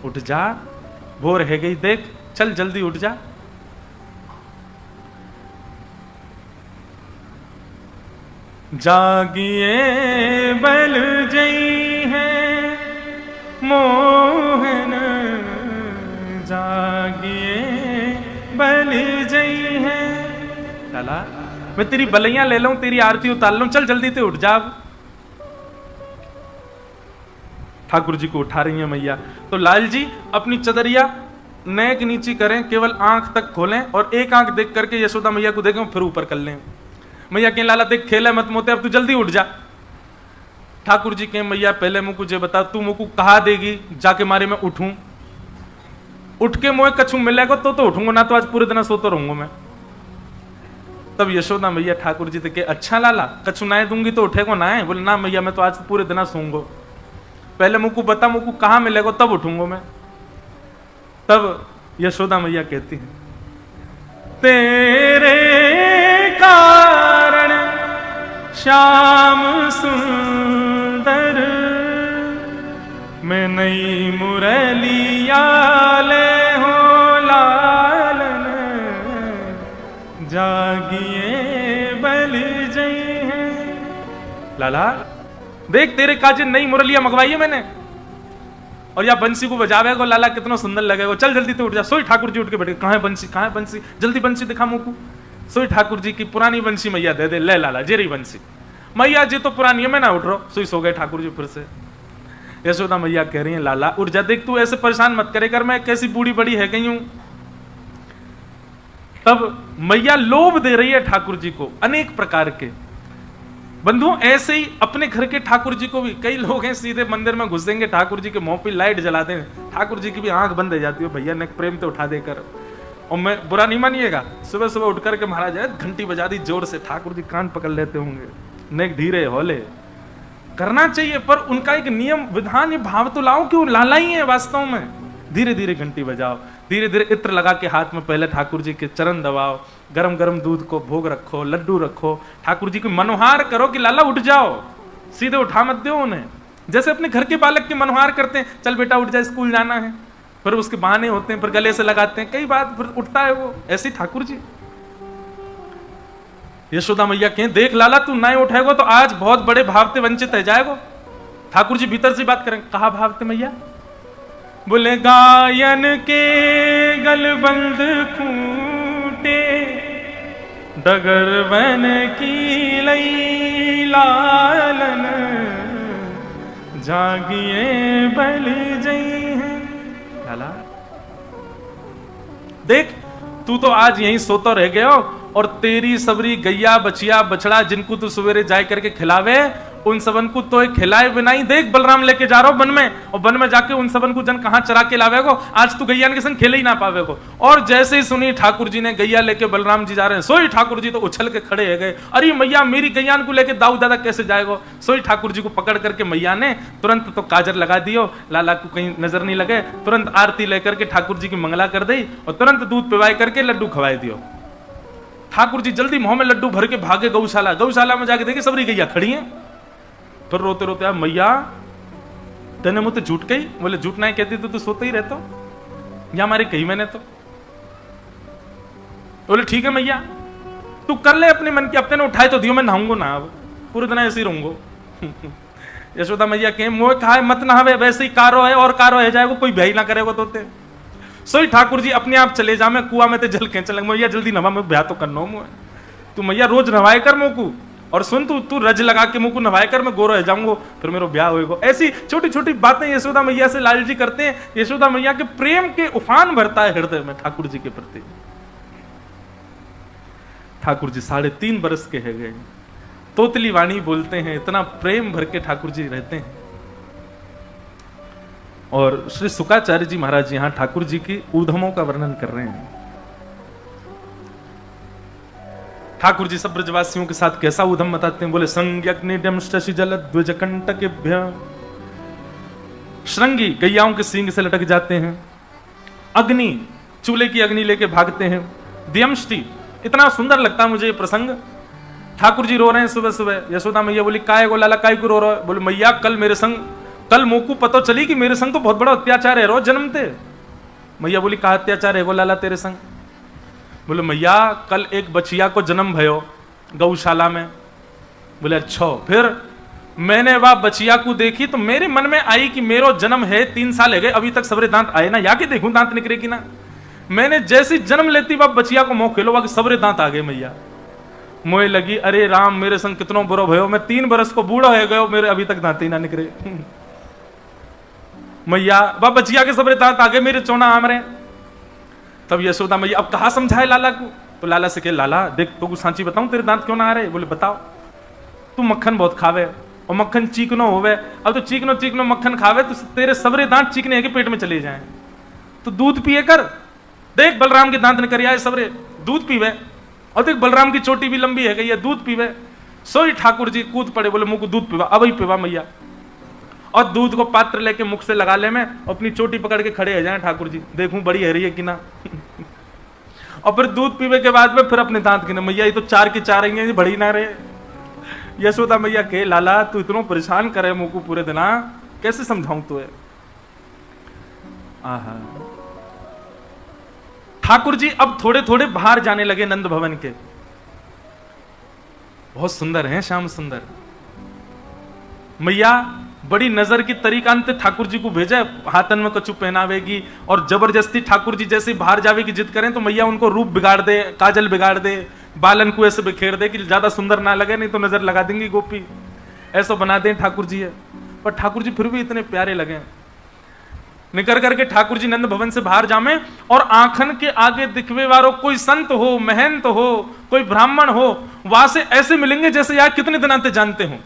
उठ जा, भोर है गई देख, चल जल्दी उठ जा। जागिए बल जई है मोहन, जागिए बल जई है। लाला मैं तेरी बलैया ले लूं, तेरी आरती उतार लूं, चल जल्दी से उठ जा। ठाकुर जी को उठा रही है मैया। तो लाल जी अपनी चदरिया नेक नीची करें, केवल आंख तक खोलें और एक आंख देख करके यशोदा मैया को देखें, फिर ऊपर कर लें। मैया के लाला देख खेल है मत मोते, अब तू जल्दी उठ जा। ठाकुर जी के मैया पहले मुझे जे बता, तू मुझको कहा देगी जाके मारे मैं उठूं? उठ के मुझे कछु मिलेगा तो उठूंगा, ना तो आज पूरे दिन सोता रहूंगा मैं। तब यशोदा मैया ठाकुर जी के अच्छा लाला कछु नाए दूंगी तो उठेगा ना है? बोले ना मैया मैं तो आज पूरे दिन सोऊंगा, पहले मुझको बता मुझको कहां मिलेगा तब उठूंगा मैं। तब यशोदा मैया कहती है, तेरे कारण श्याम सुंदर मैं नई मुरलिया ले हो लालन, जागिए बल जई है। लाला देख तेरे काजे नई मुरलिया मंगवाई है मैंने, और या बंसी को बजावेगा लाला कितना सुंदर लगेगा। चल जल्दी तो उठ जा। सोई ठाकुर जी उठ के बैठे, कहाँ है बंसी, कहाँ है बंसी, जल्दी बंसी दिखा मुझको। सोई ठाकुर जी की पुरानी बंसी मैया दे दे, ले लाला जेरी बंसी। मैया जी तो पुरानी है, मैं ना उठ रहा। सोई सो गए ठाकुर जी फिर से। यशोदा मैया कह रही है लाला उठ जा, देख तू ऐसे परेशान मत करे कर, मैं कैसी बूढ़ी बड़ी है गई हूं। तब मैया लोभ दे रही है ठाकुर जी को अनेक प्रकार के। बंधुओं ऐसे ही अपने घर के ठाकुर जी को भी कई लोग हैं सीधे मंदिर में घुसेंगे, ठाकुर जी के मुंह पे लाइट जला दें, ठाकुर जी की भी आंख बंद हो जाती है, भैया ने प्रेम तो उठा देकर। और मैं बुरा नहीं मानिएगा, सुबह सुबह उठ करके महाराज घंटी बजा दी जोर से, ठाकुर जी कान पकड़ लेते होंगे, नेक धीरे होले करना चाहिए, पर उनका एक नियम विधान ये भाव तो लाओ कि वो लाला ही है वास्तव में। धीरे धीरे घंटी बजाओ, धीरे धीरे इत्र लगा के हाथ में पहले ठाकुर जी के चरण दबाओ, गरम गरम दूध को भोग रखो, लड्डू रखो, ठाकुर जी को मनोहार करो कि लाला उठ जाओ, सीधे उठा मत दो उन्हें। जैसे अपने घर के बालक के मनोहार करते हैं, चल बेटा उठ जा स्कूल जाना है, फिर उसके बहाने होते हैं, फिर गले से लगाते हैं, कई बात फिर उठता है वो। ऐसे ठाकुर जी यशोदा मैया कहें देख लाला तू ना उठेगा तो आज बहुत बड़े भाव से वंचित है जाएगा। ठाकुर जी भीतर से बात करें, कहा भाव से मैया? बोले गायन के गलबंद खूटे डगर बन की लई लालन, जागिए बल जई है। लाला देख तू तो आज यहीं सोता रह गया, और तेरी सबरी गैया बचिया बछड़ा जिनको तू सवेरे जाए करके खिलावे, उन सबन को तो खिलाए बिना ही देख बलराम लेके जा रहा हूं वन में, और वन में जाके उन सबन को जन कहां चरा के लावेगो, आज तू गैया के संग खेले ही ना पावेगो। और जैसे ही सुनी ठाकुर जी ने गैया लेके बलराम जी जा रहे हैं, सोई ठाकुर जी तो उछल के खड़े हो गए, अरे मैया मेरी गैया को लेके दाऊ दादा कैसे जाएगो। सोई ठाकुर जी को पकड़ करके मैया ने तुरंत तो काजर लगा दियो, लाला को कहीं नजर नहीं लगे, तुरंत आरती लेकर के ठाकुर जी की मंगला कर दी, और तुरंत दूध पिवाई करके लड्डू खवाई दियो। ठाकुर जी जल्दी मुंह में लड्डू भर के भागे गौशाला, गौशाला में जाके देखे सबरी गैया खड़ी है। फिर रोते रोते मैया तेने मुझे झूठ कही? बोले झूठ नहीं कहती तो तू सोते ही रहता या हमारी कही मैंने तो। बोले ठीक है मैया तू कर ले अपने मन की, अपने ने उठाए तो दियो, मैं नहाऊंगा ना, अब पूरे दिन ऐसे ही रहूंगा। यशोदा मैया कहे मोह कहा मत नहावे, वैसे ही कारो है और कारो है जाएगा, कोई भय ना करेगा तोते। सोई ठाकुर जी अपने आप चले जा, मैं कुआ में तो जल खेच लग, मैया जल्दी नवा मैं ब्याह तो करना हो मुझे, तू मैया रोज नवाए कर मोकू, और सुन तू रज लगा के मुंह को नवाए कर, मैं गोरो रह जाऊंगा, फिर मेरा ब्याह होएगा। ऐसी छोटी छोटी बातें यशोदा मैया से लाल जी करते हैं। यशोदा मैया के प्रेम के उफान भरता है हृदय में ठाकुर जी के प्रति। ठाकुर जी 3.5 बरस के है गए, तोतली वाणी बोलते हैं, इतना प्रेम भर के ठाकुर जी रहते हैं। और श्री शुकाचार्य जी महाराज यहां ठाकुर जी की ऊधमों का वर्णन कर रहे हैं। ठाकुर जी सब ब्रजवासियों के साथ कैसा ऊधम बताते हैं। बोले संज्ञग्निडम शशि जल द्विज कंटकेभ्य, श्रृंगी गैयाओं के सींग से लटक जाते हैं, अग्नि चूल्हे की अग्नि लेके भागते हैं, दियमष्टि, इतना सुंदर लगता है मुझे ये प्रसंग। ठाकुर जी रो रहे हैं सुबह सुबह। यशोदा मैया बोली काय गो लाला काय को रो रहा है? बोले मैया कल मेरे संग, कल मोकू पता चली कि मेरे संग तो बहुत बड़ा अत्याचार है, रो जन्मते। मैया बोली कहा अत्याचार है गो लाला तेरे संग? बोले मैया कल एक बचिया को जन्म भयो गौशाला में, बोले अच्छा। फिर मैंने वह बचिया को देखी तो मेरे मन में आई कि मेरो जन्म है 3 साल है गए, अभी तक सबरे दांत आए ना, या कि देखूं दांत निकले कि ना। मैंने जैसी जन्म लेती वह बचिया को मुंह खेलो कि सबरे दांत आ गए मैया। मोए लगी अरे राम मेरे संग कितनो बुरो भयो, मैं 3 बरस को बूढ़ा हो गयो, मेरे अभी तक दांत ही ना निकले। मैया वह बचिया के सबरे दांत आ गए, मेरे चौना आम रहे। तब यशोदा मैया अब कहा समझाए लाला को। तो लाला से कहे लाला देख तो सांची बताऊं तेरे दांत क्यों ना आ रहे। बोले बताओ। तू मक्खन बहुत खावे और मक्खन चीकनो होवे, अब तो चीकनो चीकनो मक्खन खावे तो तेरे सबरे दांत चीकने के पेट में चले जाएं। तो दूध पिए कर, देख बलराम के दांत निकल आए सबरे, दूध पीवे। और देख बलराम की चोटी भी लंबी है गई है, दूध पीवे। सोई ठाकुर जी कूद पड़े, बोले मुंह को दूध पीवा, अब ही पीवा मैया। और दूध को पात्र लेके मुख से लगा ले, मैं अपनी चोटी पकड़ के खड़े हो जाए ठाकुर जी, देखूं बड़ी है रही है कि ना। और फिर दूध पीवे के बाद में फिर अपने दांत गिने, मैया ये तो 4 की 4 आएंगे, बड़ी ना रहे। यशोदा मैया के लाला तू इतना परेशान करे मुंह को पूरे दिन, कैसे समझाऊं तुझे। आहा। ठाकुर जी अब थोड़े थोड़े बाहर जाने लगे नंद भवन के। बहुत सुंदर हैं श्याम सुंदर। मैया बड़ी नजर की तरीकांत ठाकुर जी को भेजा, हाथन में कछु पहनावेगी और जबरदस्ती ठाकुर जी जैसे बाहर जावे की जिद करें तो मैया उनको रूप बिगाड़ दे, काजल बिगाड़ दे, बालन को ऐसे बिखेर दे कि ज्यादा सुंदर ना लगे, नहीं तो नजर लगा देंगी गोपी, ऐसा बना दें ठाकुर जी है। पर ठाकुर जी फिर भी इतने प्यारे लगे। निकल करके ठाकुर जी नंद भवन से बाहर जामे और आंखन के आगे दिखवे वालों कोई संत हो, महंत हो, कोई ब्राह्मण हो, वहां से ऐसे मिलेंगे जैसे यार कितने दिन आते जानते हो।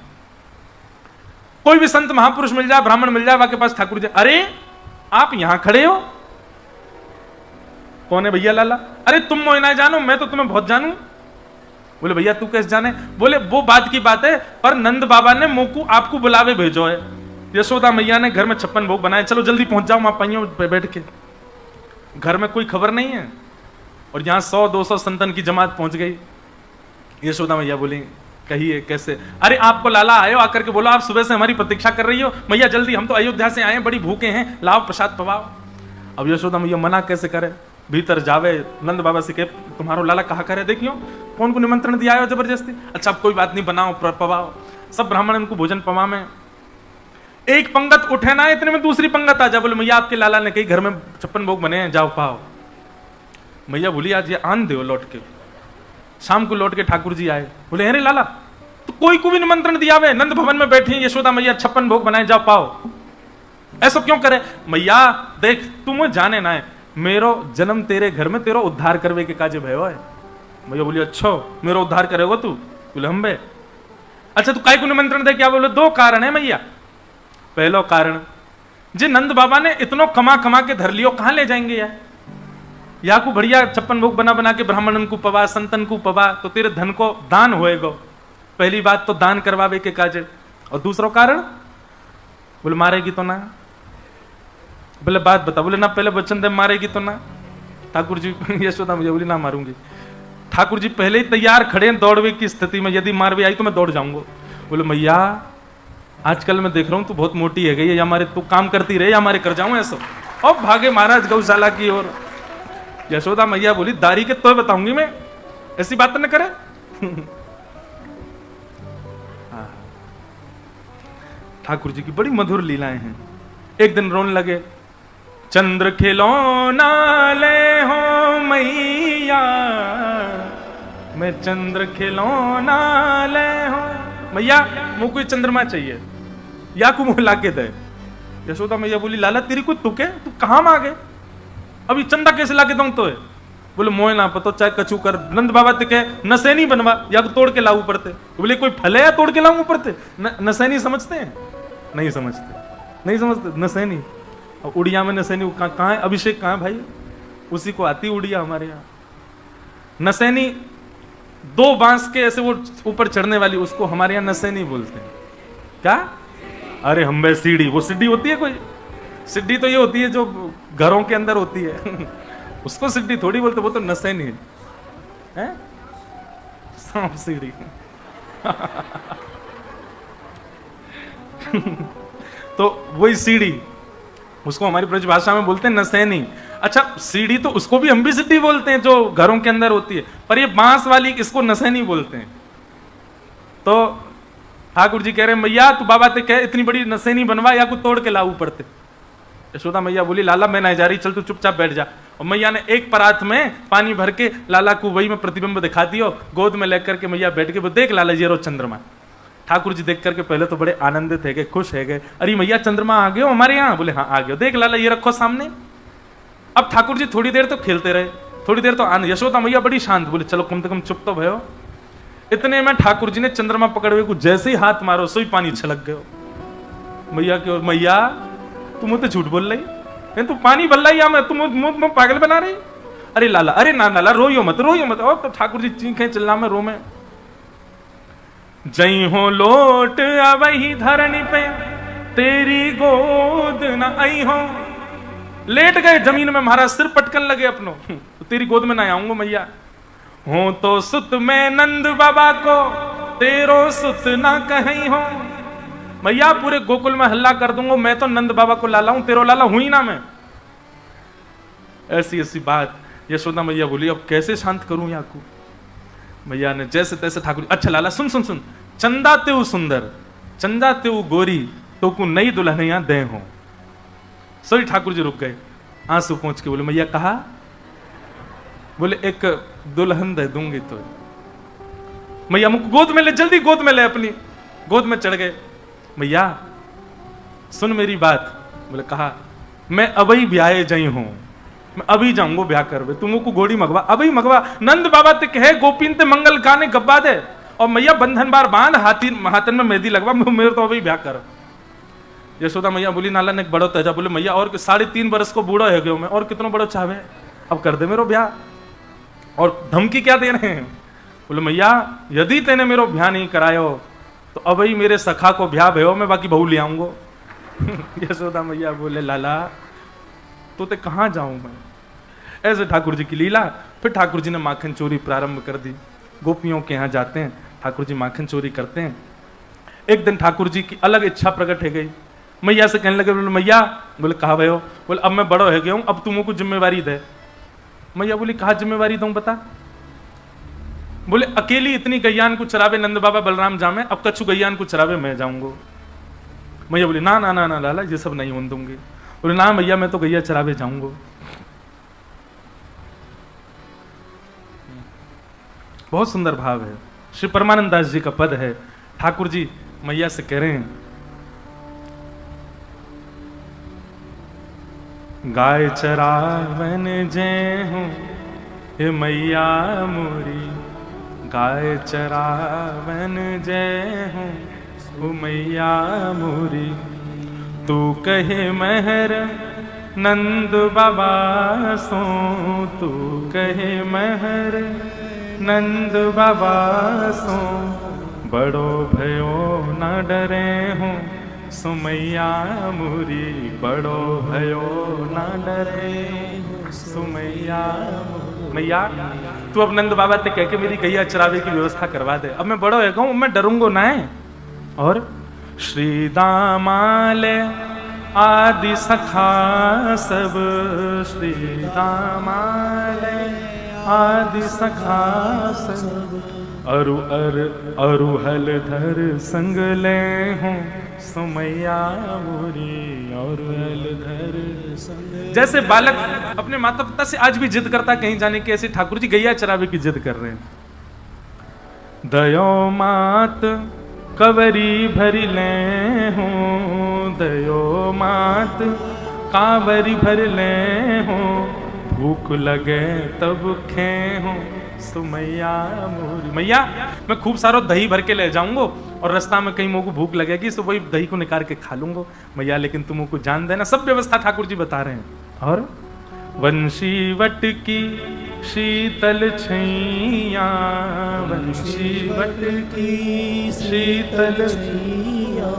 कोई भी संत महापुरुष मिल जाए, ब्राह्मण मिल जाए, वहां के पास ठाकुर जी, अरे आप यहां खड़े हो, कौन है भैया लाला? अरे तुम मोह ना जानो, मैं तो तुम्हें बहुत जानू। बोले भैया तू कैसे जाने? बोले वो बात की बात है, पर नंद बाबा ने मुंह को आपको बुलावे भेजो है। यशोदा मैया ने घर में 56 भोग बनाए, चलो जल्दी पहुंच जाओ मां पाइयों पे बैठ के। घर में कोई खबर नहीं है और यहां 100-200 संतन की जमात पहुंच गई। यशोदा मैया बोली कहिए कैसे? अरे आपको लाला आयो, आकर के बोलो आप सुबह से हमारी प्रतीक्षा कर रही हो। मैया जल्दी, हम तो अयोध्या से आए हैं, बड़ी भूखे हैं, लाओ प्रसाद पवाओ। अब यशोदा मैया मना कैसे करे, भीतर जावे, नंद बाबा से कहे तुम्हारो लाला कहा करे, देखियो कौन को निमंत्रण दिया है जबरदस्ती। अच्छा अब कोई बात नहीं, बनाओ पवाओ। सब ब्राह्मण इनको भोजन पवा में। एक पंगत उठे ना, इतने में दूसरी पंगत आ जा। बोले मैया आपके लाला ने कही घर में 56 भोग बने हैं, जाओ पाओ। मैया बोली आज ये आन दो लौट के। शाम को लौट के ठाकुर जी आए, बोले अरे लाला तो कोई को भी निमंत्रण दिया हुए, नंद भवन में बैठी यशोदा मैया 56 भोग बनाए, जाओ पाओ। ऐसा क्यों करे? मैया देख तुम जाने ना है, मेरो जन्म तेरे घर में तेरा उद्धार करवे के काजे भयो है। मैया बोली अच्छा मेरा उद्धार करेगा तू? बोले हम बे। अच्छा तू काय को निमंत्रण दे? क्या? बोले 2 कारण है मैया। पहलो कारण जे नंद बाबा ने इतनो कमा कमा के धर लियो, कहां ले जाएंगे यार? या को बढ़िया 56 भोग बना बना के ब्राह्मणन को पवा, संतन को पवा, तो तेरे धन को दान होएगा। पहली बात तो दान करवावे के काजे। और दूसरा कारण बोले मारेगी तो ना। बोले बात बता। बोले ना पहले वचन दे मारेगी तो ना। ठाकुर जी यशोदा मुझे बोली ना मारूंगी। ठाकुर जी पहले ही तैयार खड़े हैं दौड़वे की स्थिति में, यदि मारवे आई तो मैं दौड़ जाऊंगा। बोले मैया आजकल मैं देख रहा हूं तू बहुत मोटी है गई है, या हमारे तू काम करती रहे या हमारे कर जाऊं ऐसा। और भागे महाराज गौशाला की ओर। यशोदा मैया बोली दारी के तो बताऊंगी मैं, ऐसी बात न करे। ठाकुर जी की बड़ी मधुर लीलाएं हैं। एक दिन रोने लगे, चंद्र खिलौना ले हो मैया, मैं चंद्र खिलौना ले हो मैया, मुझे कोई चंद्रमा चाहिए या को मुंह लाके दे। यशोदा मैया बोली लाला तेरी कोई तुके, तू कहां मांगे? अभी चंदा कैसे लाके दूं तो है? बोले मोह ना पतो चाहे कछु कर। नंद बाबा ते कहे नसैनी बनवा या तो तोड़ के लाऊ पड़ते। बोले कोई फले या तोड़ के लाऊ पड़ते? नसैनी समझते हैं? नहीं समझते, नहीं समझते नसैनी। और उड़िया में नसैनी कहाँ है? अभिषेक कहाँ है भाई? उसी को आती उड़िया हमारे यहाँ। नसैनी 2 बांस के ऐसे वो ऊपर चढ़ने वाली, उसको हमारे यहाँ नसैनी बोलते हैं। क्या? अरे हम वे सीढ़ी, वो सीढ़ी होती है कोई? सीढ़ी तो ये होती है जो घरों के अंदर होती है। उसको सीढ़ी थोड़ी बोलते, वो तो नसैनी है। सांप सीढ़ी। तो वही सीढ़ी, उसको हमारी ब्रजभाषा में बोलते हैं नसैनी। अच्छा सीढ़ी तो उसको भी हम भी सीढ़ी बोलते हैं जो घरों के अंदर होती है, पर ये बांस वाली इसको नसैनी बोलते हैं। तो ठाकुर जी कह रहे मैया तू बाबा ते कह इतनी बड़ी नसेनी बनवा या को तोड़ के लाऊ पड़ते। यशोदा मैया बोली लाला मैं नहीं जा रही, चल तू चुपचाप बैठ जा। और मैया ने एक परात में पानी भर के लाला को वही में प्रतिबिंब दिखा दियो, गोद में लेकर के मैया बैठ के, वो देख लाला जी रो चंद्रमा। ठाकुर जी देख करके पहले तो बड़े आनंदित है गए, खुश है गए, अरे मैया चंद्रमा आ गए हमारे यहाँ? बोले हाँ आ गए। देख लाला ये रखो सामने। अब ठाकुर जी थोड़ी देर तो खेलते रहे, थोड़ी देर तो यशोदा मैया बड़ी शांत, बोले चलो कम से कम चुप तो भयो। इतने में ठाकुर जी ने चंद्रमा पकड़े हुए को जैसे ही हाथ मारो सोई पानी छलक गयो। मैया की ओर, मैया तुम तो झूठ बोल रही, तू पानी बल रही या मैं तुम पागल बना रही? अरे लाला, अरे ना लाला रोइयो मत रोइयो मत। और तो ठाकुर जी चीखे चिल्ला में रो में। जई हो लोट अवही धरनी पे तेरी गोद न आई हो। लेट गए जमीन में, महाराज सिर पटकन लगे अपनो, तो तेरी गोद में ना आऊंगा मैया। हो तो सुत में नंद बाबा को तेरो सुत ना कहीं हो। मैया पूरे गोकुल में हल्ला कर दूंगा, मैं तो नंद बाबा को लाला हूं, तेरो लाला हुई ना मैं। ऐसी ऐसी बात यशोदा मैया बोली, अब कैसे शांत करूं या को? मैया ने जैसे तैसे ठाकुर, अच्छा लाला सुन सुन सुन, चंदा तेऊ सुंदर चंदा तेऊ गोरी तो को नई दुल्हनिया दे हो। सॉरी ठाकुर जी रुक गए, आंसू पहुंच के बोले मैया कहा? बोले एक दुल्हन दे दूंगी तो। मैया मुझको गोद में ले, जल्दी गोद में ले, अपनी गोद में चढ़ गए। मैया सुन मेरी बात। बोले कहा? मैं अभी ब्याहे जाई हूं, मैं अभी जाऊंगा ब्याह करवे, तुमको घोड़ी मगवा, अभी मगवा। नंद बाबा ते कहे गोपीन ते मंगल गाने गब्बा दे, और मैया बंधन बार बांध, हाथन में मेहंदी लगवा, मेरे तो अभी ब्याह कर। यशोदा मैया बोली नाला ने बड़ो तेजा। बोले मैया और 3.5 बरस को बूढ़ा है गयो मैं, और कितना बड़ो चाहे, अब कर दे मेरो ब्याह। और धमकी क्या दे रहे हैं? बोले मैया यदि तेने मेरो ब्याह नहीं करायो तो अब ही मेरे सखा को ब्याह भयो, मैं बाकी बहू ले आऊंगो। यशोदा मैया बोले लाला तो ते कहां जाऊं मैं? ऐसे ठाकुर जी की लीला। फिर ठाकुर जी ने माखन चोरी प्रारंभ कर दी। गोपियों के यहाँ जाते हैं, ठाकुर जी माखन चोरी करते हैं। एक दिन ठाकुर जी की अलग इच्छा प्रकट है गई, मैया से कहने लगे, बोले मैया, बोले कहा भयो? बोले अब मैं बड़ो है गया हूं, अब तुमको जिम्मेवारी दे। मैया बोली कहा जिम्मेवारी दूं बता? बोले अकेली इतनी गैयान को चरावे नंद बाबा बलराम जामे, अब कछु गैयान को चरावे मैं जाऊंगा। मैया बोली ना ना ना ना लाला ये सब नहीं होने दूंगी। बोले ना मैया मैं तो गैया चरावे जाऊंगा। बहुत सुंदर भाव है, श्री परमानंद दास जी का पद है। ठाकुर जी मैया से कह रहे हैं, गाय चरावन जय हूं हे मैया मोरी, गाय चरावन जय हूं ओ मैया मोरी। तू कहे महर नंद बाबा सो, तू कहे महर नंद बाबा सो, बड़ो भयो न डरे हूं सुमैया मोरी, बड़ो भयो न डरे सुमैया। मैया तू अब नंद बाबा ते कह के मेरी गैया चरावे की व्यवस्था करवा दे, अब मैं बड़ो है कहूं, मैं डरूंगो ना है। और श्री दामाले आदि सखा सब, श्री दामाले आदि सखा सब, अरुहल धर संग ले हूं सुमैया मोरी, अरुहल धर संग। जैसे बालक अपने माता पिता से आज भी जिद करता कहीं जाने की, ऐसे ठाकुर जी गैया चरावे की जिद कर रहे हैं। दयो मात कवरी भरी ले हूं, दयो मात कावरी भर ले हूं, भूख लगे तब खे हूं सुमैया मोरी। मैया मैं खूब सारा दही भर के ले जाऊंगा, और रास्ता में कहीं मुझको भूख लगेगी तो वही दही को निकाल के खा लूंगा। मैया लेकिन तुमको जान देना, सब व्यवस्था ठाकुर जी बता रहे हैं। और वंशी वट की शीतल छैया, वंशी वट की शीतल छैया,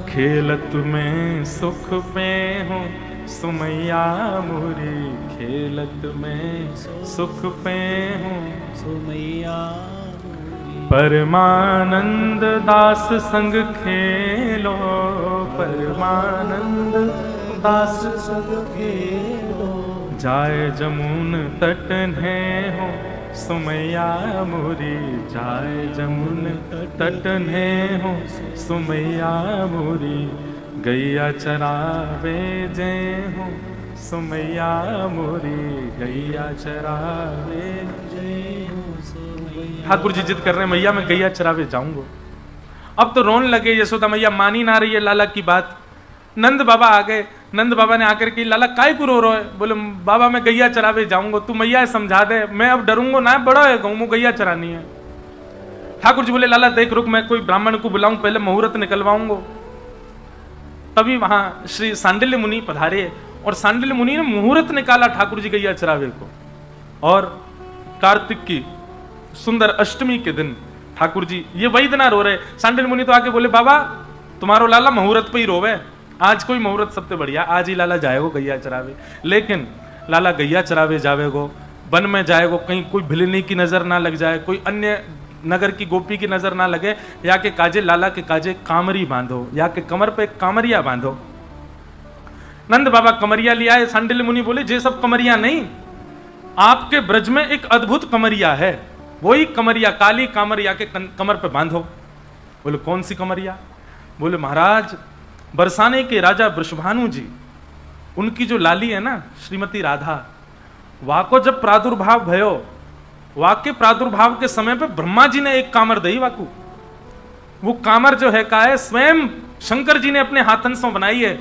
खेलत में सुख पे हूं सुमैया मोरी, खेलत में सुख पे हूं सुमैया। परमानंद दास संग खेलो, परमानंद दास संग खेलो, जाए जमुन तट है हो सुमैया मोरी जाए जमुन तटने हो, सुमैया मोरी गैया चरावे जय हो, सुमैया मोरी गैया चरावे जय हो। ठाकुर जी जिद कर रहे हैं, मैया मैं गैया चरावे जाऊंगा। अब तो रोने लगे, यशोदा मैया मानी ना रही है लाला की बात। नंद बाबा आ गए, नंद बाबा ने आकर के, लाला काय को रो रहे है? बोले बाबा मैं गैया चरावे जाऊंगा, तू मैया समझा दे, मैं अब डरूंगा ना, बड़ा है गऊ गैया चरानी है। ठाकुर जी बोले लाला देख रुक, मैं कोई ब्राह्मण को बुलाऊं, पहले मुहूर्त निकलवाऊंगा। तभी वहां श्री सांडिल्य मुनि पधारे और सांडिल्य मुनि ने मुहूर्त निकाला ठाकुर जी गैया चरावे को। और कार्तिक की सुंदर अष्टमी के दिन ठाकुर जी ये वही दिन रो रहे। सांडिल्य मुनि तो आके बोले बाबा तुम्हारो लाला मुहूर्त पे ही रोवे, आज कोई मुहूर्त सबसे बढ़िया, आज ही लाला जाएगो गैया चरावे। लेकिन लाला गैया चरावे जावेगो, वन में जाएगो, कहीं कोई भिलनी की नजर ना लग जाए, कोई अन्य नगर की गोपी की नजर ना लगे, या के काजे लाला के काजे कामरी बांधो, या के कमर पे कामरिया बांधो। नंद बाबा कमरिया लिया है। सांडिल्य मुनि बोले जे सब कमरिया नहीं, आपके ब्रज में एक अद्भुत कमरिया है, वही कमरिया काली कामरिया के कमर पे बांधो। बोले कौन सी कमरिया? बोले महाराज बरसाने के राजा वृषभानु जी, उनकी जो लाली है ना श्रीमती राधा, वहां को जब प्रादुर्भाव भयो, वहां के प्रादुर्भाव के समय पे ब्रह्मा जी ने एक कामर दई वाकू। वो कामर जो है का है स्वयं शंकर जी ने अपने हाथन से बनाई है।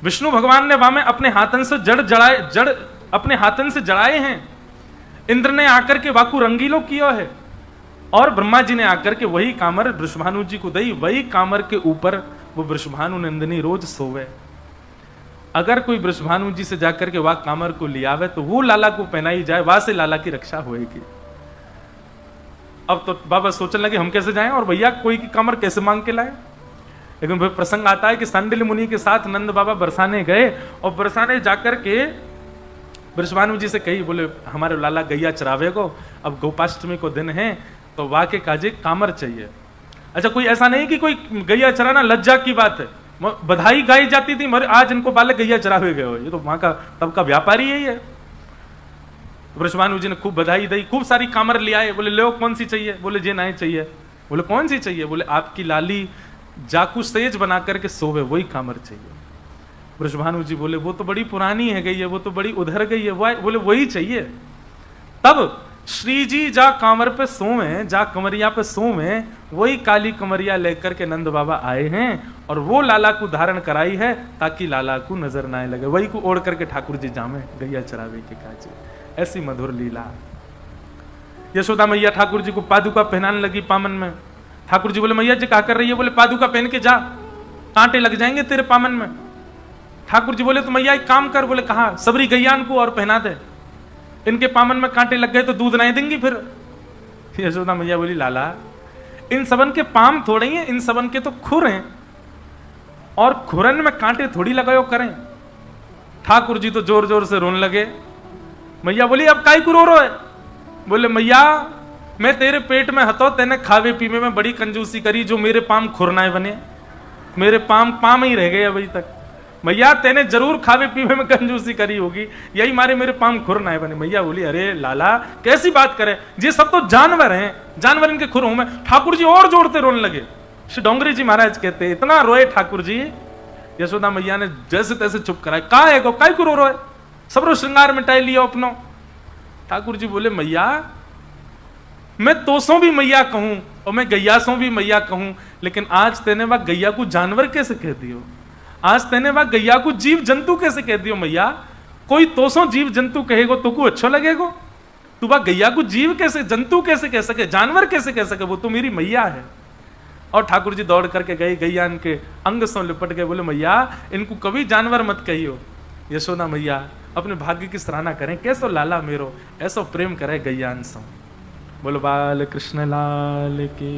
विष्णु भगवान ने वहां में अपने हाथन से जड़ अपने हाथन से जड़ाए हैं। इंद्र ने आकर के वाकू रंगीलो किया है, और ब्रह्मा जी ने आकर के वही कामर वृषभानु जी को दई। वही कामर के ऊपर वो वृषभानु नंदिनी रोज सोवे। अगर कोई वृषभानु जी से जाकर के वह कामर को लियावे तो वो लाला को पहनाई जाए, वहां से लाला की रक्षा होएगी। अब तो बाबा सोचने लगे हम कैसे जाएं, और भैया कोई की कामर कैसे मांग के लाए। लेकिन फिर प्रसंग आता है कि सांडिल्य मुनि के साथ नंद बाबा बरसाने गए, और बरसाने जाकर के वृषभानु जी से कही, बोले हमारे लाला गैया चरावे को, अब गोपाष्टमी को दिन है, तो वाह के काजे कामर चाहिए। अच्छा कोई ऐसा नहीं कि कोई गैया चराना लज्जा की बात है, बधाई गाई जाती थी मरे आज इनको बालक गैया चरावे गए हो, ये तो वहां का तब का व्यापारी है। वृषभानु जी ने खूब बधाई दी, खूब सारी कामर ले आए। बोले लो कौन सी चाहिए? बोले जे नहीं चाहिए। बोले कौन सी चाहिए? बोले आपकी लाली जाकू सेज बना करके सोवे वही कामर चाहिए। वृषभानु जी बोले वो तो बड़ी पुरानी है गई है, वो तो बड़ी उधर गई है, बोले वही चाहिए। तब श्री जी जा कांवर पे सोवे, जा कमरिया पे सोवे, वही काली कमरिया लेकर के नंद बाबा आए हैं, और वो लाला को धारण कराई है ताकि लाला को नजर ना लगे। वही को ओढ़ करके ठाकुर जी जामे गैया चरावे के काजे। ऐसी मधुर लीला। यशोदा मैया ठाकुर जी को पादुका पहनाने लगी पामन में। ठाकुर जी बोले मैया जी क्या कर रही है? बोले पादुका पहन के जा, कांटे लग जाएंगे तेरे पामन में। ठाकुर जी बोले तो मैया एक काम कर। बोले कहा? सबरी गैयान को और पहना दे, इनके पामन में कांटे लग गए तो दूध नहीं देंगी फिर। यशोदा मैया बोली लाला इन सबन के पाम थोड़े ही हैं, इन सबन के तो खुर हैं, और खुरन में कांटे थोड़ी लगाओ करें। ठाकुर जी तो जोर जोर से रोने लगे। मैया बोली अब काई को रो रहे? बोले मैया मैं तेरे पेट में हतो, तेने खावे पीवे में बड़ी कंजूसी करी, जो मेरे पाम खुरनाए बने, मेरे पाम ही रह गए अभी तक। मैया तेने जरूर खावे पीवे में कंजूसी करी होगी, यही मारे मेरे पाम खुरनाए बने। मैया बोली अरे लाला कैसी बात करे, ये सब तो जानवर हैं, जानवर इनके खुर हूं मैं। ठाकुर जी और जोड़ते रोने लगे। श्री डोंगरी जी महाराज कहते इतना रोए ठाकुर जी, यशोदा मैया ने जैसे तैसे चुप कराया। का है गो काय को रो रोए, सबरो श्रृंगार मिटाई लिया अपनो। ठाकुर जी बोले मैया मैं तोसों भी मैया कहूं और मैं गैयासों भी मैया कहूं, लेकिन आज तेने वह गैया को जानवर कैसे कह दियो, आज तेने वह गैया को जीव जंतु कैसे कह दियो। मैया कोई तोसों जीव जंतु कहेगो तो को अच्छा लगेगो, तू वह गैया को जीव कैसे जंतु कैसे कह सके, जानवर कैसे कह सके, वो तो मेरी मैया है। और ठाकुर जी दौड़ करके गए, गैया इनके अंग से लिपट गए। बोले मैया इनको कभी जानवर मत कहियो। यशोदा मैया अपने भाग्य की सराहना करें, कैसो लाला मेरो ऐसो प्रेम करे गैयान सो। बोलो बाल कृष्ण लाल की।